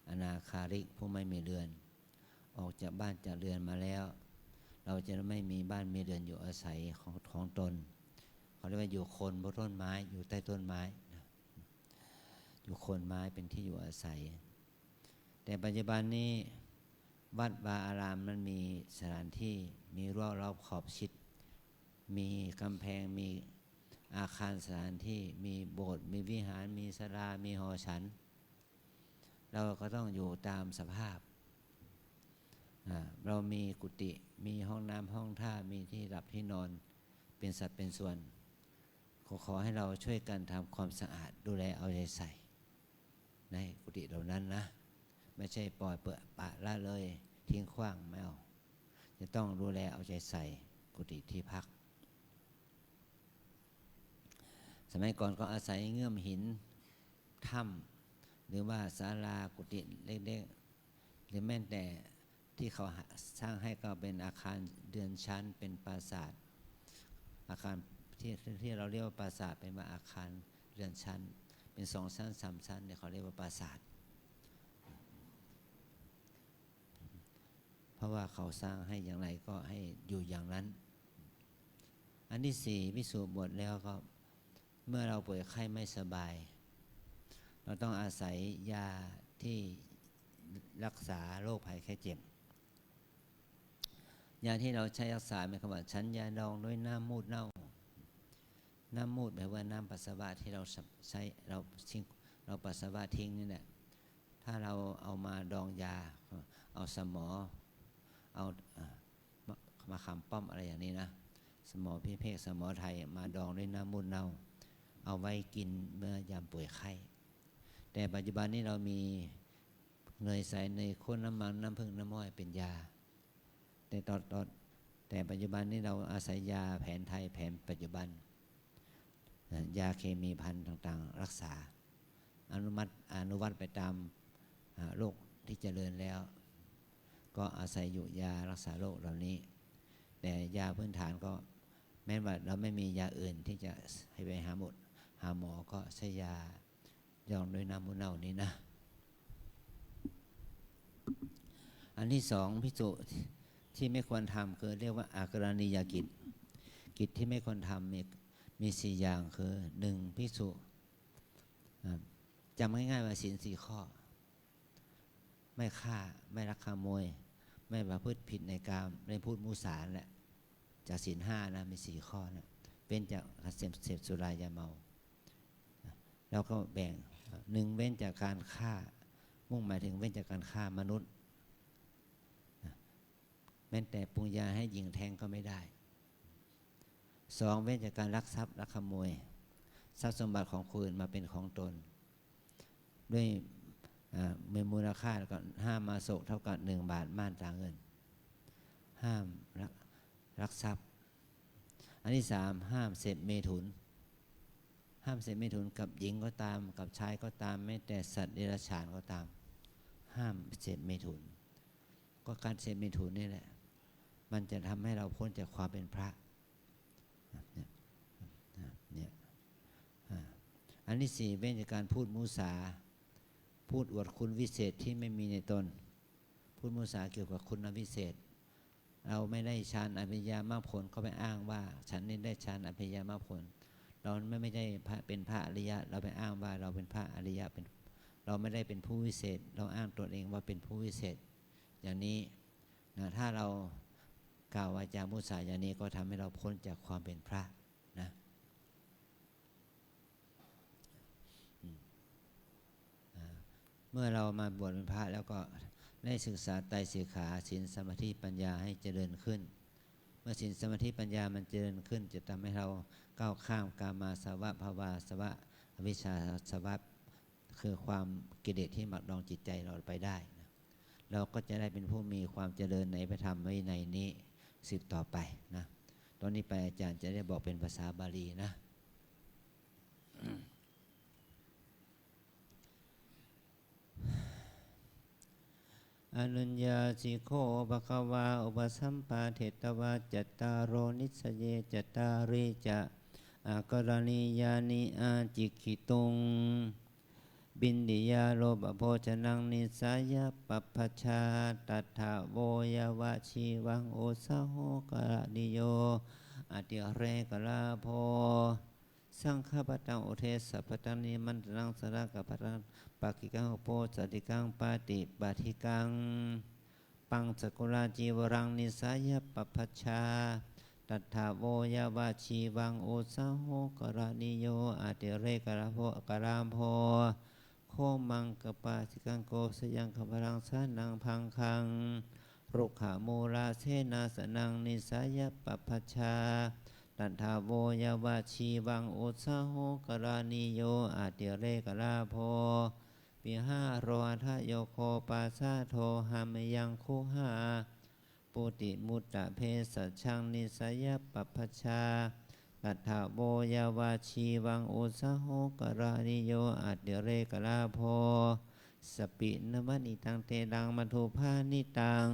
อนาคาริกผู้ไม่มีเรือนออกจากบ้านจากเรือนมาแล้วเราจะไม่มีบ้านมีเรือนอยู่อาศัยของตนข เขาเรียกว่าอยู่โคนบนต้นไม้อยู่ใต้ต้นไม้นะอยู่โคนไม้เป็นที่อยู่อาศัยแต่ปัจจุบันนี้วัดวาอารามมันมีสถานที่มีรั้วรอบขอบชิดมีกำแพงมีอาคารสถานที่มีโบสถ์มีวิหารมีศาลามีหอฉันเราก็ต้องอยู่ตามสภาพเรามีกุฏิมีห้องน้ำห้องท่ามีที่หลับที่นอนเป็นสัดเป็นส่วนขอให้เราช่วยกันทำความสะอาดดูแลเอาใจใส่ในกุฏิเหล่านั้นนะไม่ใช่ปล่อยเปอะปะละเลยทิ้งขว้างไม่เอาจะต้องดูแลเอาใจใส่กุฏิที่พักสมัยก่อนก็อาศัยเงื่อมหินถ้ำหรือว่าศาลากุฏิเล็กๆหรือแม้แต่ที่เขาสร้างให้ก็เป็นอาคารเดือนชั้นเป็นปราสาทอาคารที่เราเรียกว่าปราสาทเป็นว่าอาคารเรือนชั้นเป็น2 ชั้น 3 ชั้นเนี่ยเขาเรียกว่าปราสาทเพราะว่าเขาสร้างให้อย่างไรก็ให้อยู่อย่างนั้นอันที่4ภิกษุบวชแล้วก็เมื่อเราป่วยไข้ไม่สบายเราต้องอาศัยยาที่รักษาโรคภัยไข้เจ็บยาที่เราใช้รักษาหมายความว่าฉันยาดองด้วยน้ำมูดเน่าน้ำมูดแปลว่าน้ำปัสสาวะที่เราใช้เราปัสสาวะทิ้งนี่แหละถ้าเราเอามาดองยาเอาสมอเอามาขามป้อมอะไรอย่างนี้นะสมอพิเภกสมอไทยมาดองด้วยน้ำมูดเน่าเอาไว้กินเมื่อยามป่วยไข้แต่ปัจจุบันนี้เรามีเนยใสเนยข้นน้ำมันน้ำผึ้งน้ำม้อยเป็นยาแต่ปัจจุบันนี้เราอาศัยยาแผนไทยแผนปัจจุบันยาเคมีภัณฑ์ต่างๆรักษาอนุวัตไปตามโรคที่เจริญแล้วก็อาศัยอยู่ยารักษาโรคเหล่านี้แต่ยาพื้นฐานก็แม้ว่าเราไม่มียาอื่นที่จะให้ไปหาหมอก็ใช้ยายองด้วยน้ำมูดเน่านี้นะอันที่2ภิกษุที่ไม่ควรทำคือเรียกว่าอากรณียกิจที่ไม่ควรทำมี4อย่างคือ1ภิกษุจำง่ายๆว่าศีล4ข้อไม่ฆ่าไม่ลักขโมยไม่ประพฤติผิดในกามไม่พูดมุสาแหละจากศีล5นะมี4ข้อนะเป็นจากเสพสุรายาเมาแล้วก็แบ่ง1เว้นจากการฆ่ามุ่งหมายถึงเว้นจากการฆ่ามนุษย์แม้แต่ปรุงยาให้หญิงแท้งก็ไม่ได้2เว้นจากการลักทรัพย์ลักขโมยทรัพย์สมบัติของคนอื่นมาเป็นของตนด้วยมีมูลค่าก็ห้ามมาโศกเท่ากับ1 บาทม่านตราเงินห้ามลักทรัพย์อันที่3ห้ามเสพเมถุนกับหญิงก็ตามกับชายก็ตามแม้แต่สัตว์เดรัจฉานก็ตามห้ามเสพเมถุนก็การเสพเมถุนนี่แหละมันจะทำให้เราพ้นจากความเป็นพระเนี่ยอันที่4เว้นจากการพูดมุสาพูดอวดคุณวิเศษที่ไม่มีในตนพูดมุสาเกี่ยวกับคุณวิเศษเราไม่ได้ฌานอภิญญามรรคผลก็ไปอ้างว่าฉันนี่ได้ฌานอภิญญามรรคผลเราไม่ได้เป็นพระอริยะเราไปอ้างว่าเราเป็นพระอริยะเราไม่ได้เป็นผู้วิเศษเราอ้างตัวเองว่าเป็นผู้วิเศษอย่างนี้นะถ้าเรากล่าววาจามุสาอย่างนี้ก็ทำให้เราพ้นจากความเป็นพระนะเมื่อเรามาบวชเป็นพระแล้วก็ได้ศึกษาไตรสิกขาศีลสมาธิปัญญาให้เจริญขึ้นเมื่อศีลสมาธิปัญญามันเจริญขึ้นจะทำให้เราก้าวข้ามกามาสวะภวาสวะอวิชชาสวะคือความกิเลสที่หมักดองจิตใจเราไปได้นะเราก็จะได้เป็นผู้มีความเจริญในพระธรรมวินัยนี้สืบต่อไปนะตอนนี้ไปอาจารย์จะได้บอกเป็นภาษาบาลีนะอนุญญาสิโคภควาอุปสัมปาเทตวาจัตตารโรนิสเยจัตตาริจะอากรณียานิอาจิกิตุงบินดิยาโลภโภชนังนิสายะปัปปชาตัทธโวยวะชีวังโอสะโหกะนิโย อาติเรกลาโพสังฆปตังอุเทสปตังนิมันตรังสระกปตังปากิกังโปสติกังปาติปาทิกังปังสกุลาจีวรังนิสายปปัชชาตัทธาโวยาวาชีวังโอสาโหกรานิโยอาติเรกลาโพกรามโพโคมังกปาสิกังโกสยังขพรังสานังพังคังรุขะมูลาเสนาสนังนิสายปปัชชาตัทธาโวยาวาชีวังโอสาโหกรานิโยอาติเรกลาโพปิหาโรหะโยโคปาสาโทหามยังคุหาปุติมุตตะเพสัชังนิสยปปัชชาตัทธาโวยาวาชีวังโอสาโหกรานิโยอาติเรกลาโพสปินวนิตังเตดังมัทุพานิตัง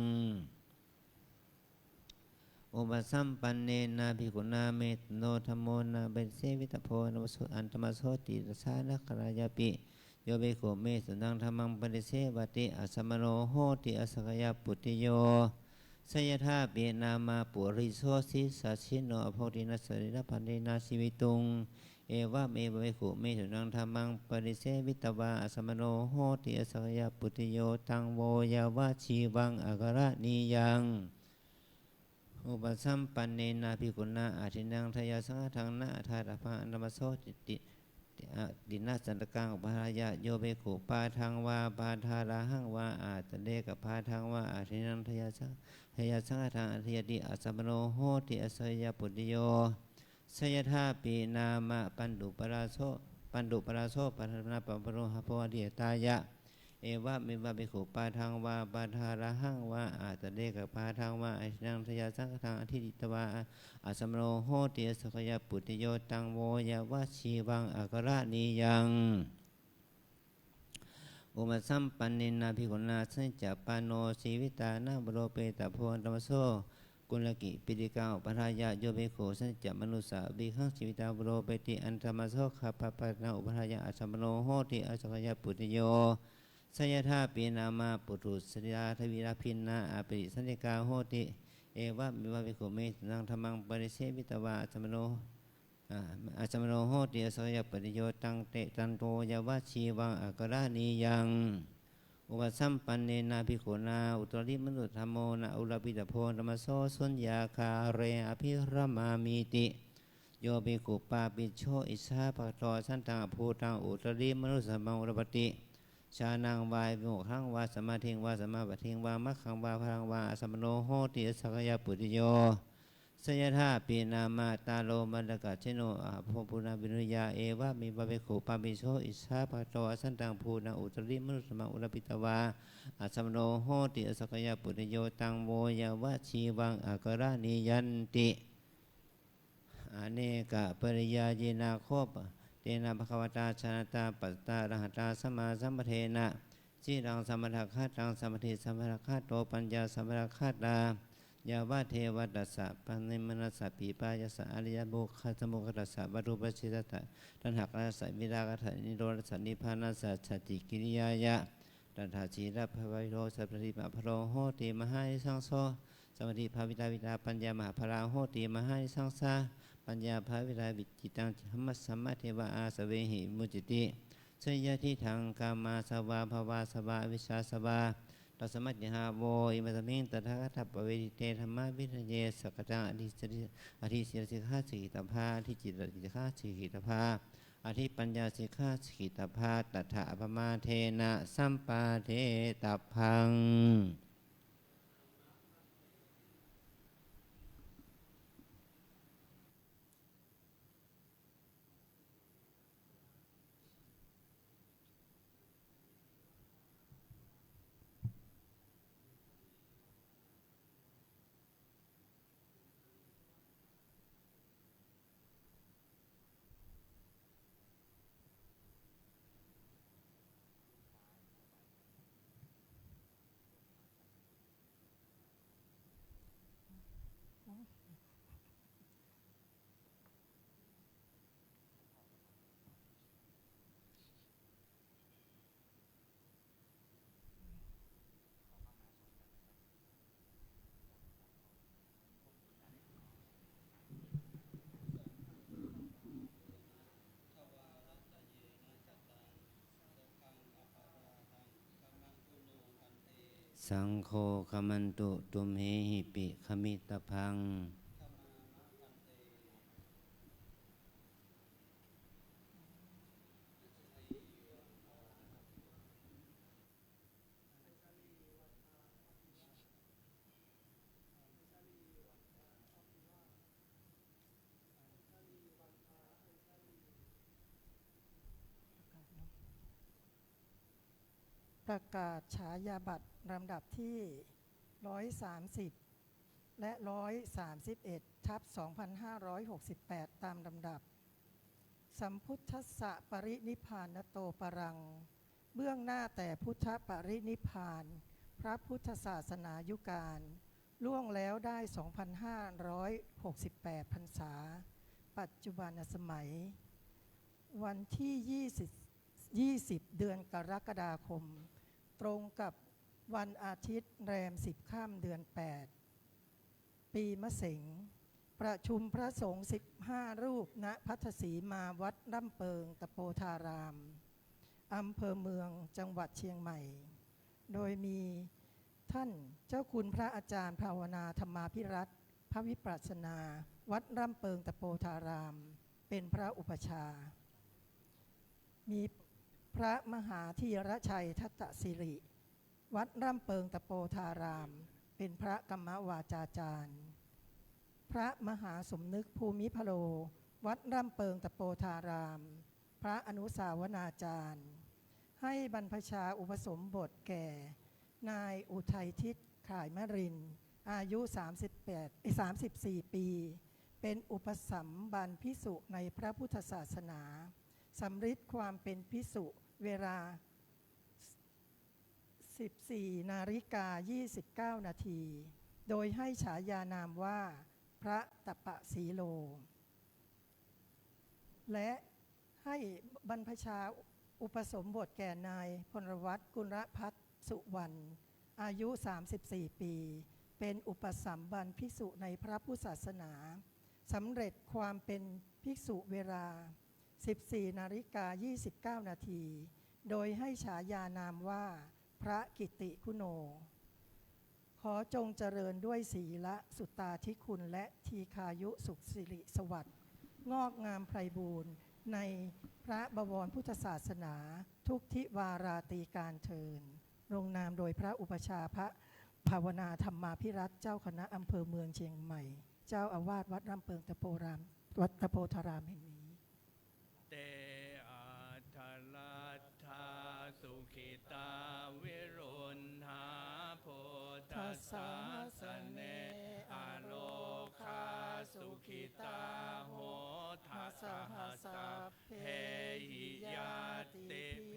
อุปสัมปันเนนะภิกขุนาเมตโนธรรมโมนะเบเสวิตโพนวสุอันตมโสติตสานะครายาปิโยเบโขเมสุนังธรรมังปริเสวติอัสมโนโหติอสกยาปุติโยสยธาเปียนามาปุริโสสิสัชิโนอโพธินัสสริรพันเดนาชีวิตุงเอวะเมเบโขเมสุนังธรรมังปริเสวิตวาอัสมโนโหติอสกยาปุติโยตังโวยาวาชีวังอกระนียังอุปสัมปันเนนะภิกขุนาอาทินังทยาสังฆทังนะธาตภาอันตมโสติดินาสันตกังปหายะโยเบขุปาทังวาปาทาราหังวาอาตเดกปาทังวาอาทินังทยาสังฆทังอธิยติอัสมโนโหติอสยปุติโยสยธาปีนามะปันดุปราโสปัทนาปัปโรหะภวเดียตายะเอวะเมวะเบขุปาทังวาปาทาราหังวาอาตเดกปาทังวาอาทินังทยาสังฆทังอธิติตวาอัสมโนโหติอสยปุติโยตังโวยาวาชีวังอกระนียังอุปสัมปันเนนะภิกขุนาสัจจปานโนชีวิตานาบโรเปตะโพธรรมโสกุลกิปิติกังปทายะโยเบโขสัจจมนุสสาบิขังชีวิตาบโรเปติอันธรรมโสขัพพปะนาอุปทายะอัสมโนโหติอสกยปุติโยสยธาปีนามาปุถุสริยาทวีราพินนาอาปิสันติกาโหติเอวะมิวะเบโขเมตังธรรมังปริเสวิตวาอัสมโนโหติอสยปฏิโยตังเตตันโตยาวาชีวังอกรานียังอุปสัมปันเนนะภิกขุนาอุตริมนุธรรมโมนะอุลปิตโพธรรมโสสุญญาคาเรอภิรมามิติโยภิกขุปาปิโชอิสาภะโตสันตังภูตังอุตริมนุสัมมังอุรปติชานังวายโมขังวาสมาธิงวาสมาปะทิงวามัคขังวาพลังวาอสัมโนโหติอสกยปุติโยสยธาปีนามาตาโลมันตกะเชโนอาภปุณาบินุยาเอวะมีบะเบโขปามิโชอิสาภะโตสันตังภูนังอุตริมนุสมังอุรปิตวาอัสมโนโหติอสกยปุติโยตังโวยาวะชีวังอกรานิยันติอเนกะปริยาเยนาโคปเตนะภควตาชนะตาปัตตาระหตาสมาสัมปเทนะจิรังสัมปทาคาตังสัมปทิสัมปทาคาโตปัญญาสัมปทาคาตายาวะเทวตัสสะปันนิมนัสสะปีปายสสะอริยบุคคสมุขตัสสะวัตถุปัจจิตัสสะตัณหากตัสสะวิราคะตัสสะนิโรธตัสสะนิพพานัสสะสัจจิกิริยายะตัณหาชีระภวโรสัพพติมะพโรโหติมหานิสังโสสมาธิภาวิตาวิตาปัญญามหาภราโหติมหานิสังสาปัญญาภาวิตาวิจิตังธรรมสัมมาเทวะอาสเวหิมุจิติสยทิทังกามาสวาภวาสวาวิชาสวาตัสมัจญาโวอิมัสมิงตถาคตปเวทิเตธรรมวิทเยสกตังอธิสิกขาสิกิตภาอธิจิตสิกขาสิกิตภาอธิปัญญาสิกขาสิกิตภาตถาปมาเทนะสัมปาเทตพัง สังโฆขมันตุตุมเหหิปิขมิตพังประกาศฉายาบัตรลำดับที่ 130 และ 131 ทับ 2568 ตามลำดับ สัมพุทธัสสะปรินิพพานโตปรัง เบื้องหน้าแต่พุทธปรินิพพาน พระพุทธศาสนายุการ ล่วงแล้วได้ 2,568 พรรษา ปัจจุบันสมัย วันที่ 20 เดือนกรกฎาคม ตรงกับวันอาทิตย์แรม 10 ค่ำเดือน 8 ปีมะเสง ประชุมพระสงฆ์15 รูปณพัทธสีมาวัดร่ำเปิงตะโปธารามอำเภอเมืองจังหวัดเชียงใหม่ โดยมีท่านเจ้าคุณพระอาจารย์ภาวนาธรรมาภิรัตน์พระวิปัสสนาวัดร่ำเปิงตะโปธารามเป็นพระอุปชามีพระมหาธีรชัยทัตตสิริวัดร่ำเปิงตะโปธารามเป็นพระกรรมวาจาจารย์พระมหาสมนึกภูมิพโลวัดร่ำเปิงตะโปธารามพระอนุสาวนาจารย์ให้บรรพชาอุปสมบทแก่นายอุทัยทิศข่ายมรินทร์อายุ34 ปีเป็นอุปสัมบันภิกษุในพระพุทธศาสนาสำริดความเป็นภิกษุเวลา 14:29 นาทีโดยให้ฉายานามว่าพระตปะสีโลและให้บรรพชาอุปสมบทแก่นายพลวัตกุลพัฒน์สุวรรณอายุ34 ปีเป็นอุปสัมบันภิกษุในพระพุทธศาสนาสำเร็จความเป็นภิกษุเวลา 14:29 นาทีโดยให้ฉายานามว่าพระกิตติคุโนขอจงเจริญด้วยศีละสุตตาธิคุณและทีคายุสุขสิริสวัสดิ์งอกงามไพบูรณ์ในพระบวรพุทธศาสนาทุกทิวาราตีการเทินลงนามโดยพระอุปชาพระภาวนาธรรมาภิรัตน์เจ้าคณะอำเภอเมืองเชียงใหม่เจ้าอาวาสวัดร่ำเปิงตะโพธารามแห่งนี้เตอาทาลัทธาสุขิตาวิรุณหาโพธัสสะสะเนอโลคาสุขิตาโหทัสสะสะเพหิยาติเพ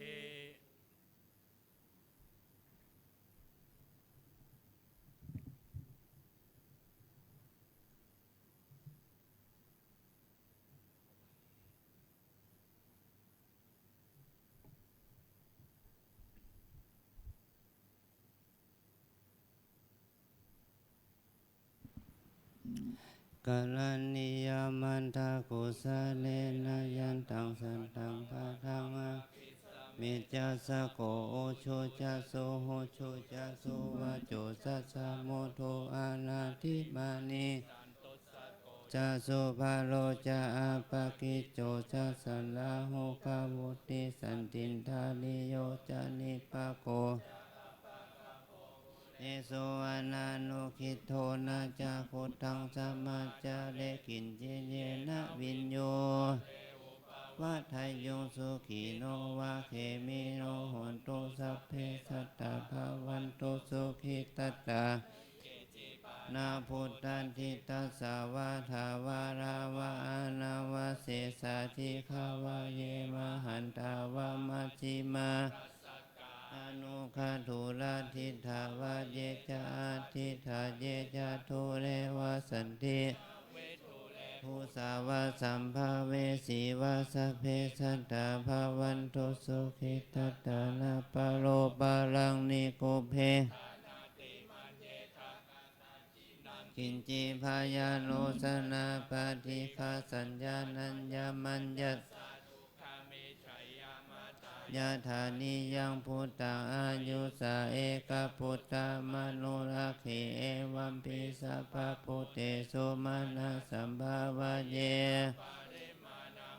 กาลนิยามันตากุสะเลนะยันตังสันตังปะทังอะมิจจสะโกโอโชจะโสโหโชจะโสวะโจสัสสะโมโทอานาทิมานิจะโสภาโลจะอาปะกิโจจะสันลาโหกาวุติสันตินทานิโยจะนิปะโกเอโสอานานุคิโทนะจะโคทังสัมมาจาเลกินเจเยนะวินโยวัฏัยโยสุขีโนวะเขมิโนโหนตุสัพเพสัตตาภาวันตุสุขิตัตตานาพุทธันทิตัสสาวาทาวาราวะอานาวะเสสาธิขาวะเยมหันตาวะมัชฌิมาอนุคาทุราทิฏฐาวะเยจะอาทิฏฐาเยจะทุเรวะสันติภูสาวะสัมภเวสีวะสัพเพสัตตาภาวันตุสุขิตัตตานาปโลปารังนิโกเพกินจิพายาโนสนาปฏิฆาสัญญานัญญามัญญัต ยะธานิยังพุทธังอายุสาเอกพุทธมนุรักขิเอวัมปิสัพพะพุทเตสุมาณสัมภาวะเย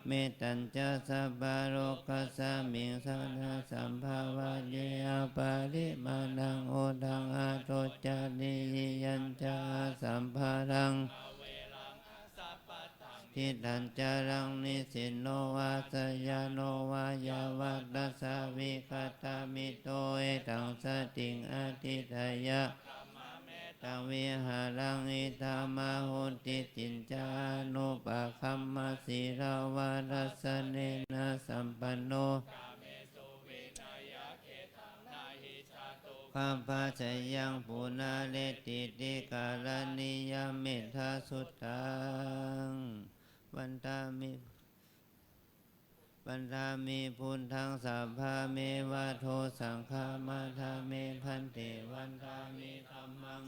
เมตตัญจะสัพพะโรกัสสะมิงสันนะสัมภาวะเยอปาริมาณังโอทังอาโตจาริยัญจาสัมภารังทิฏฐัญจารังนิสินโนวาสยาโนวายาวัตสาวิคตามิโตเอตังสติงอธิทายะตังวิหารังอิตามาหุติจินจานุปะคัมมาสีราวารัสเนนะสัมปันโนข้าพาชยังปุนาเลติติกาลนิยามิทาสุตังวันตามิพุทธังสัพพะเมวะโทสังฆามาทาเมพันเตวันตามิธัมมัง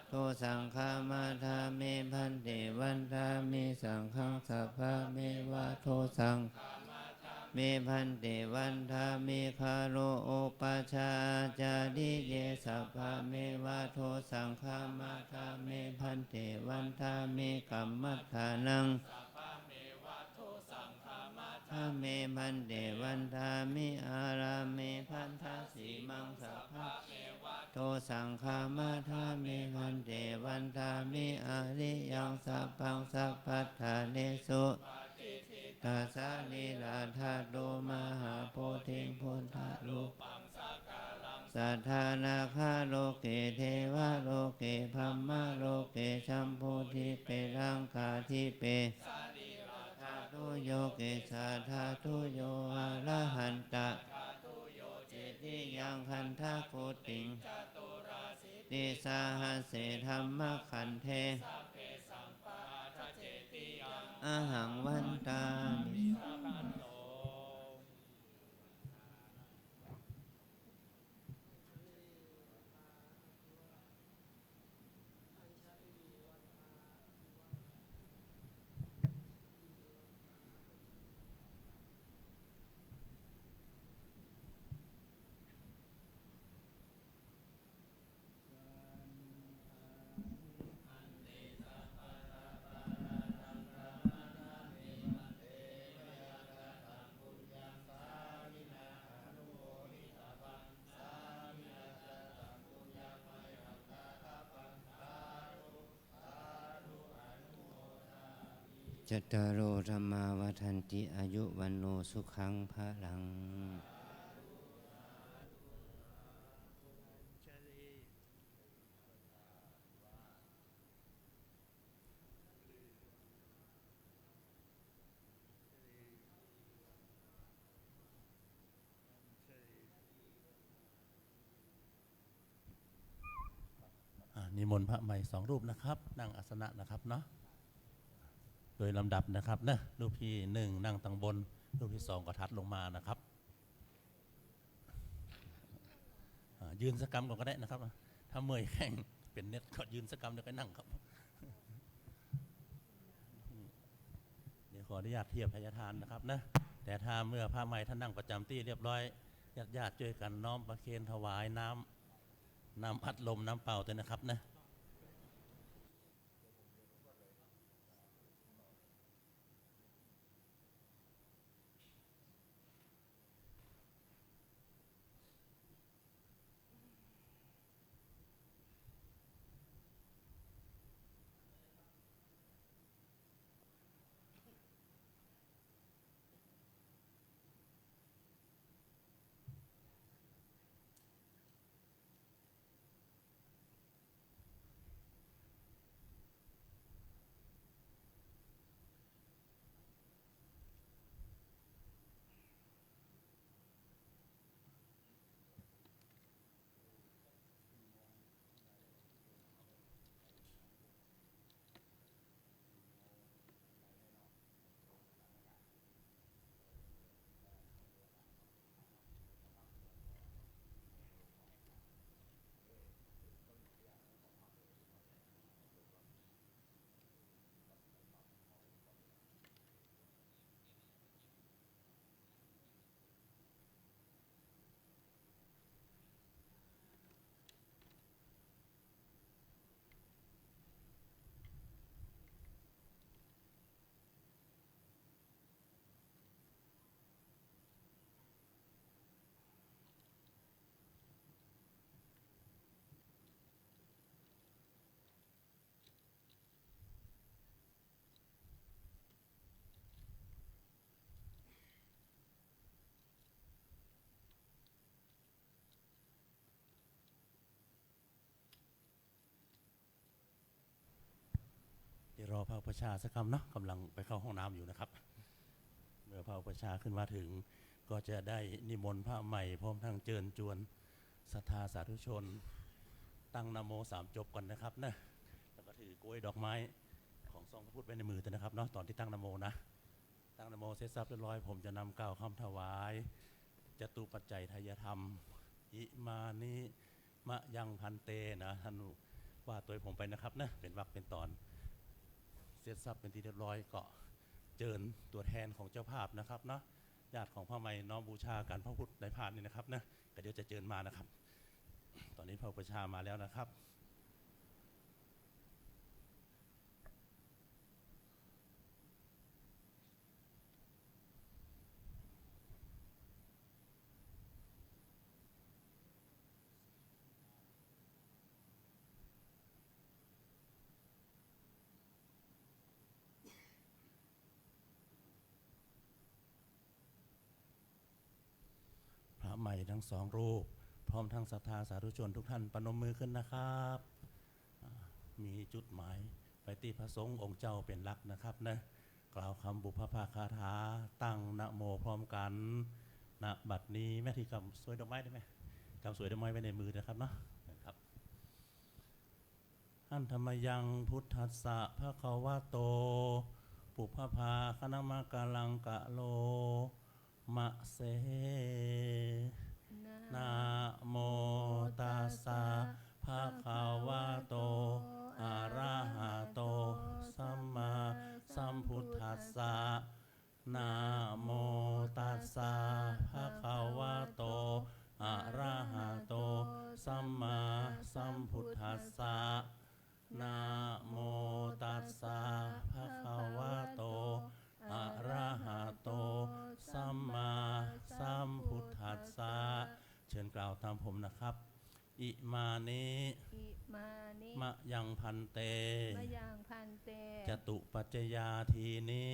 โทสังฆามาทาเมพันเตวันตามิสังฆังสัพพะเมวะโทสังเมพันเตวันทามิคาโรโอปัชฌาจาริเยสัพพะเมวะโทสังฆามาทาเมพันเตวันทามิกัมมัฏฐานังทาเมพันเตวันทามิอาราเมพันธาสีมังสัพพะโทสังฆามาทาเมพันเตวันทามิอาริยังสัพพังสัพพัทธาเนสุตัสสะนิราธาโตมหาโพธิพุทธาลูสัทธานาคาโลเกเทวะโลเกพัมมะโลเกชัมพูทิเปรังคาทิเปธาตุโยเกสาธาตุโยอะระหันตะเจติยังคันทะโคติงติสาหัสเสธัมมะขันเทอะหังวันตามิ จัตตารโอธรรมาวัฏันติอายุวันโนสุขังพลังนิมนต์พระใหม่2 รูปนะครับนั่งอาสนะนะครับเนาะโดยลำดับนะครับนะรูปที่1นั่งตั้งบนรูปที่2ก็ทัดลงมานะครับยืนสักกรรมก่อนก็ได้นะครับถ้าเมื่อยแข้งเป็นเน็ตก็ยืนสักกรรมเดี๋ยวก็นั่งครับเดี๋ยวขออนุญาตเทียบพยทานนะครับนะแต่ถ้าเมื่อพระใหม่ท่านนั่งประจำที่เรียบร้อยญาติช่วยกันน้อมประเคนถวายน้ำอัดลมน้ำเปล่าด้วยนะครับนะ รอพระอุปชฌาย์สักคำเนาะกำลังไปเข้าห้องน้ำอยู่นะครับ เมื่อพระอุปชฌาย์ขึ้นมาถึงก็จะได้นิมนต์พระใหม่พร้อมทั้งเจิญจวนศรัทธาสาธุชน ตั้งนะโม3 จบก่อนนะครับนะแล้วก็ถือกล้วยดอกไม้ของทรงพระพุทธไว้ในมือนะครับเนาะตอนที่ตั้งนะโมนะตั้งนะโมเสร็จสับเรียบร้อยผมจะนำกล่าวคำถวายจตุปัจจัยทายธรรมอิมานิมะยังพันเตนะท่านว่าตัวผมไปนะครับนะเป็นวรรคเป็นตอนเสร็จสับเป็นที่เรียบร้อยก็เจิญตัวแทนของเจ้าภาพนะครับเนาะญาติของพระใหม่น้อมบูชาการพระพุทธในพานนี่นะครับนะก็เดี๋ยวจะเจิญมานะครับตอนนี้พระอุปชฌาย์มาแล้วนะครับพระใหม่ทั้ง2 รูปพร้อมทั้งศรัทธาสาธุชนทุกท่านประนมมือขึ้นนะครับมีจุดหมายไปที่พระสงฆ์องค์เจ้าเป็นหลักนะครับนะกล่าวคำบุพภาคาถาตั้งนะโมพร้อมกันณบัดนี้แม่ที่กำสวยดอกไม้ได้ไหมกำสวยดอกไม้ไว้ในมือนะครับเนาะนะครับอันธรรมยังพุทธัสสะภะคะวะโตปุพพาคณมะกาลังกะโลมะเสนะโมตัสสะภะคะวะโตอะระหะโตสัมมาสัมพุทธัสสะนะโมตัสสะภะคะวะโตอะระหะโตสัมมาสัมพุทธัสสะนะโมตัสสะภะคะวะโตอะระหะโตสัมมาสัมพุทธัสสะเชิญกล่าวตามผมนะครับอิมานิมะยังพันเตจตุปัจจยาทีนิ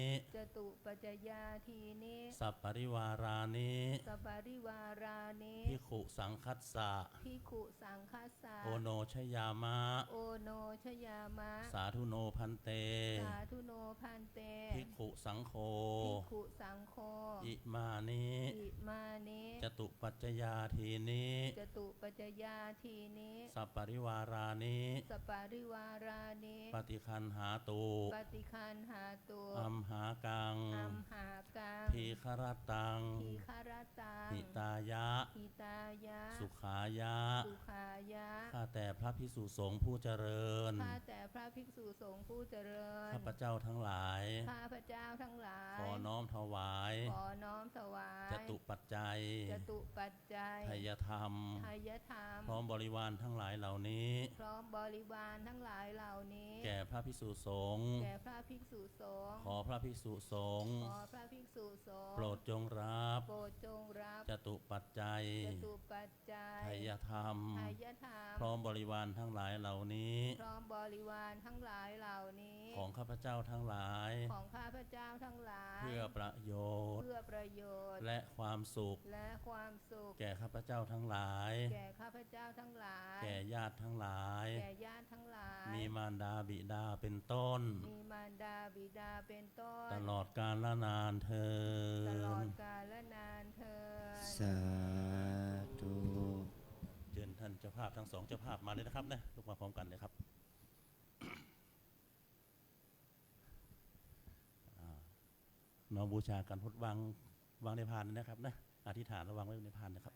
สัพปริวารานิภิกขุสังคัสสะโอโนชยามะสาธุโนพันเตภิกขุสังโฆอิมานิจตุปัจจยาทีนิสัพปริวารานิปฏิคันหาตุอัมหากังทีฆรตังหิตายะสุขายะข้าแต่พระภิกษุสงฆ์ผู้เจริญข้าพเจ้าทั้งหลายขอน้อมถวายจตุปัจจัยไทยธรรมพร้อมบริวารทั้งหลายเหล่านี้แก่พระภิกษุสงฆ์ขอพระภิกษุสงฆ์โปรดจงรับจตุปัจจัยไทยธรรมพร้อมบริวารทั้งหลายเหล่านี้ของข้าพเจ้าทั้งหลายเพื่อประโยชน์และความสุขแก่ข้าพเจ้าทั้งหลายแก่ญาติทั้งหลายมีมารดาบิดาเป็นต้นตลอดกาลละนานเทินสาธุ เชิญท่านเจ้าภาพทั้ง2 เจ้าภาพมาเลยนะครับนะลุกมาพร้อมกันเลยครับน้อมบูชากันพุทธวางในพานนะครับนะอธิษฐานระวังไว้ในพานนะครับ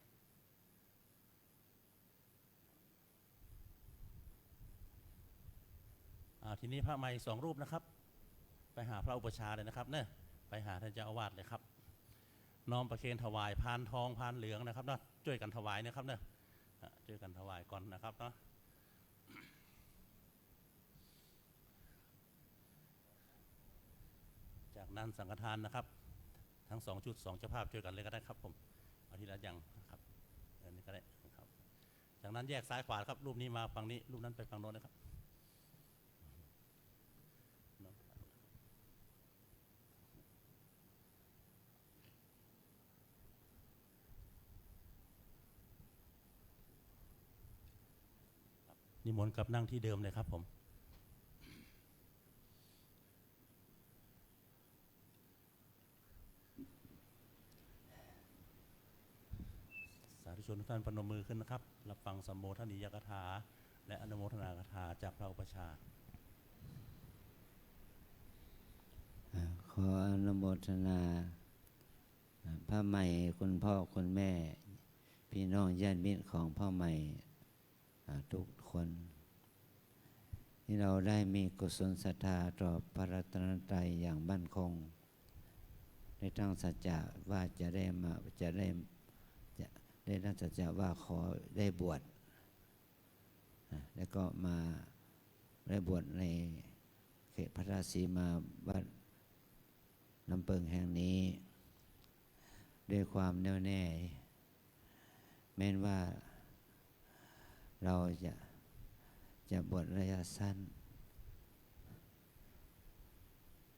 ทีนี้พระใหม่2 รูปนะครับไปหาพระอุปชฌาย์เลยนะครับเนี่ยไปหาท่านเจ้าอาวาสเลยครับน้อมประเคนถวายพานทองพานเหลืองนะครับเนาะช่วยกันถวายนะครับเนี่ยช่วยกันถวายก่อนนะครับเนาะจากนั้นสังฆทานนะครับทั้ง2 ชุด 2 เจ้าภาพช่วยกันเลยก็ได้ครับผมเอาทีละอย่างนะครับอันนี้ก็ได้นะครับจากนั้นแยกซ้ายขวาครับรูปนี้มาฝั่งนี้รูปนั้นไปฝั่งโน้นนะครับนิมนต์กับนั่งที่เดิมเลยครับผม ชนทุกท่านปนมมือขึ้นนะครับรับฟังสัมโมทนียกถาและอนุโมทนากถาจากพระอุปชฌาย์ ขออนุโมทนาพระใหม่คุณพ่อคุณแม่ พี่น้องญาติมิตรของพ่อใหม่ทุกคนที่เราได้มีกุศลศรัทธาต่อพระรัตนตรัยอย่างมั่นคงได้ตั้งสัจจะว่าจะได้ตั้งสัจจะว่าขอได้บวชแล้วก็มาได้บวชในเขตพระราชสีมาวัดน้ำเปิงแห่งนี้ด้วยความแน่วแน่แม้นว่าเราจะบวชระยะสั้น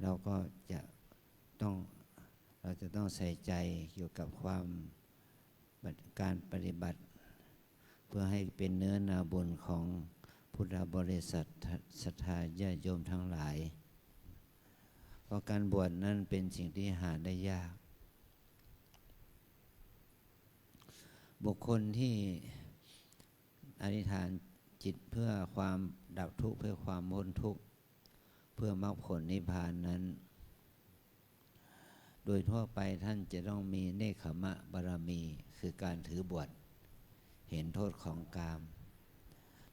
เราก็จะต้องใส่ใจเกี่ยวกับการปฏิบัติเพื่อให้เป็นเนื้อนาบุญของพุทธบริษัทศรัทธาญาติโยมทั้งหลายเพราะการบวชนั้นเป็นสิ่งที่หาได้ยากบุคคลที่อธิษฐานจิตเพื่อความดับทุกข์เพื่อความพ้นทุกข์เพื่อมรรคผลนิพพานนั้นโดยทั่วไปท่านจะต้องมีเนกขมะบารมีคือการถือบวชเห็นโทษของกาม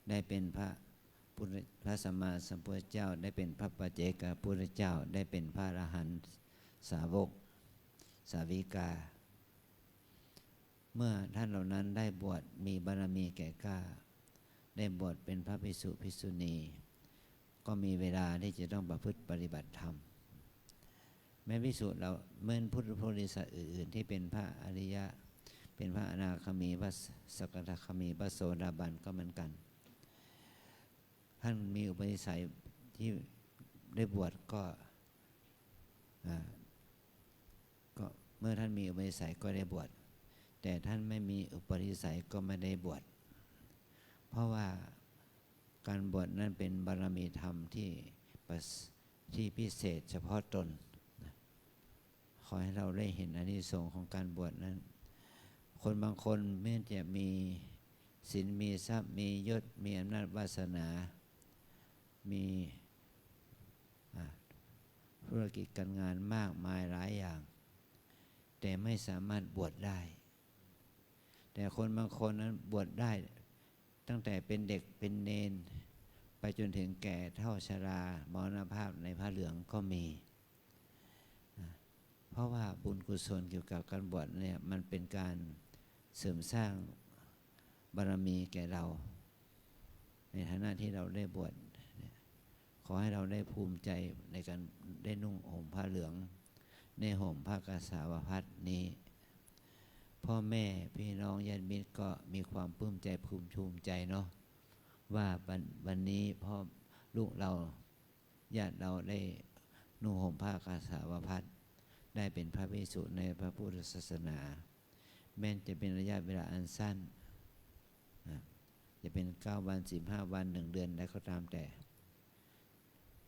ได้เป็นพระสัมมาสัมพุทธเจ้าได้เป็นพระปัจเจกพุทธเจ้าได้เป็นพระอรหันต์สาวกสาวิกาเมื่อท่านเหล่านั้นได้บวชมีบารมีแก่กล้าได้บวชเป็นพระภิกษุภิกษุณีก็มีเวลาที่จะต้องประพฤติปฏิบัติธรรมแม้ภิกษุเราเมื่อพุทธบริษัทอื่นๆที่เป็นพระอริยะเป็นพระอนาคามีพระสกทาคามีพระโสดาบันก็เหมือนกันท่านมีอุปนิสัยที่ได้บวชก็เมื่อท่านมีอุปนิสัยก็ได้บวชแต่ท่านไม่มีอุปนิสัยก็ไม่ได้บวชเพราะว่าการบวชนั้นเป็นบารมีธรรมที่พิเศษเฉพาะตนขอให้เราได้เห็นอานิสงส์ของการบวชนั้นคนบางคนแม้จะมีศีลมีทรัพย์มียศมีอำนาจวาสนามีธุรกิจการงานมากมายหลายอย่างแต่ไม่สามารถบวชได้แต่คนบางคนนั้นบวชได้ตั้งแต่เป็นเด็กเป็นเณรไปจนถึงแก่เฒ่าชรามรณภาพในผ้าเหลืองก็มีเพราะว่าบุญกุศลเกี่ยวกับการบวชเนี่ยมันเป็นการเสริมสร้างบารมีแก่เราในฐานะที่เราได้บวชขอให้เราได้ภูมิใจในการได้นุ่งห่มผ้าเหลืองในห่มผ้ากาสาวพัสนี้พ่อแม่พี่น้องญาติมิตรก็มีความปลื้มใจภูมิใจเนาะว่าวันนี้พ่อลูกเราญาติเราได้นุ่งห่มผ้ากาสาวพัสได้เป็นพระภิกษุในพระพุทธศาสนาแม้จะเป็นระยะเวลาอันสั้นจะเป็น9 วัน15 วัน1 เดือนใดก็ตามแต่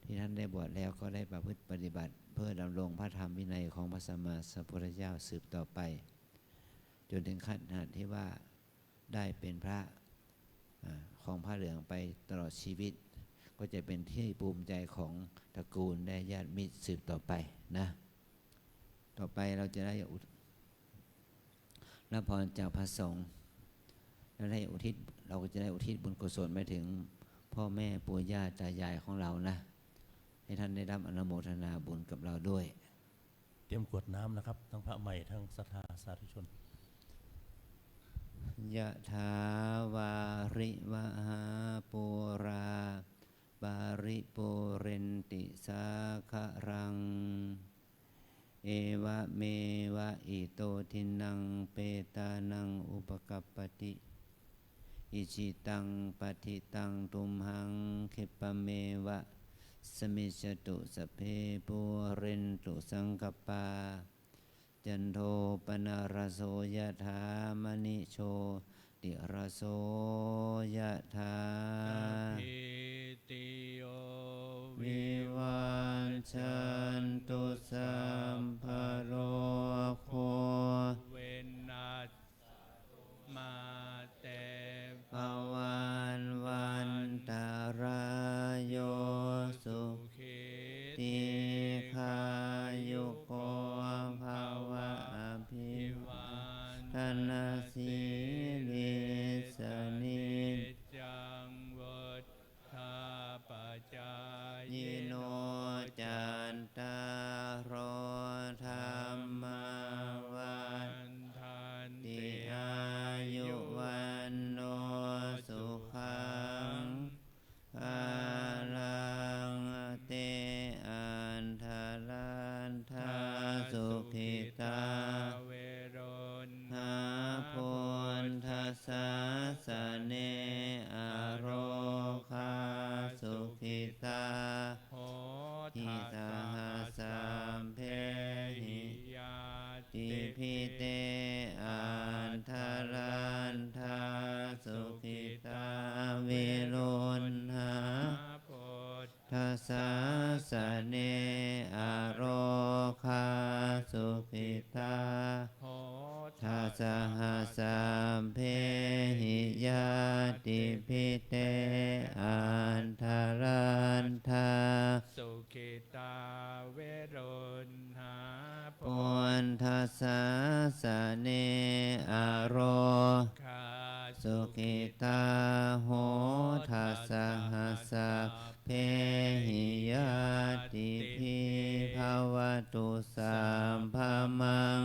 ที่ท่านได้บวชแล้วก็ได้ประพฤติปฏิบัติเพื่อดำรงพระธรรมวินัยของพระสัมมาสัมพุทธเจ้าสืบต่อไปจนถึงขั้นที่ว่าได้เป็นพระของพระเหลืองไปตลอดชีวิตก็จะเป็นที่ภูมิใจของตระกูลและญาติมิตรสืบต่อไปนะต่อไปเราจะได้รับพรจากพระสงฆ์เราก็จะได้อุทิศบุญกุศลไปถึงพ่อแม่ปู่ย่าตายายของเรานะให้ท่านได้รับอนุโมทนาบุญกับเราด้วยเตรียมกรวดน้ำนะครับทั้งพระใหม่ทั้งศรัทธาสาธุชน ยะถาวาริวหาปุราปาริปุเรนติสาคารังเอวะเมวะอิโตทินังเปตานังอุปกัปปติอิจิตังปฏิตังตุมหังคิปะเมวะสมิจจตุสพเพปุเรนตุสังกปปาจันโทปนะระโสยถามณิโชติระโสยถาติโย วิวัชชันตุสัมภโรโคเวนัสมา โยสุ สุขี ติคายุโกภาวะอภิ อิ วา วัน ทนาสีลิสนิ จังวุฒาปจา ยิ ยิ โน โน จันตารโรธรรมวัฏ นทัน ติ ติ อายุวันโนสุขังภาลังเตอันทารันทาสุขิตา เวโรน หาพุนทัสสะสะเนอโรคาสุขิตา โห ทิ ทั ส ส ห สะ สามเพ หิ หิ ยา ติพิเตอันทารันทาสุขิตาเวโรนหา พุท ทัสสะสะเนอโรคาสุขิตา โห ทัสสะสามเพหิยาติพิเตอันทารันทา สุขิตาเวโรนหา ปนทัสสะสะเนอโร คา สุขิตาโหทัสสะสะเพหิยาติพิภาวตุสัมภมัง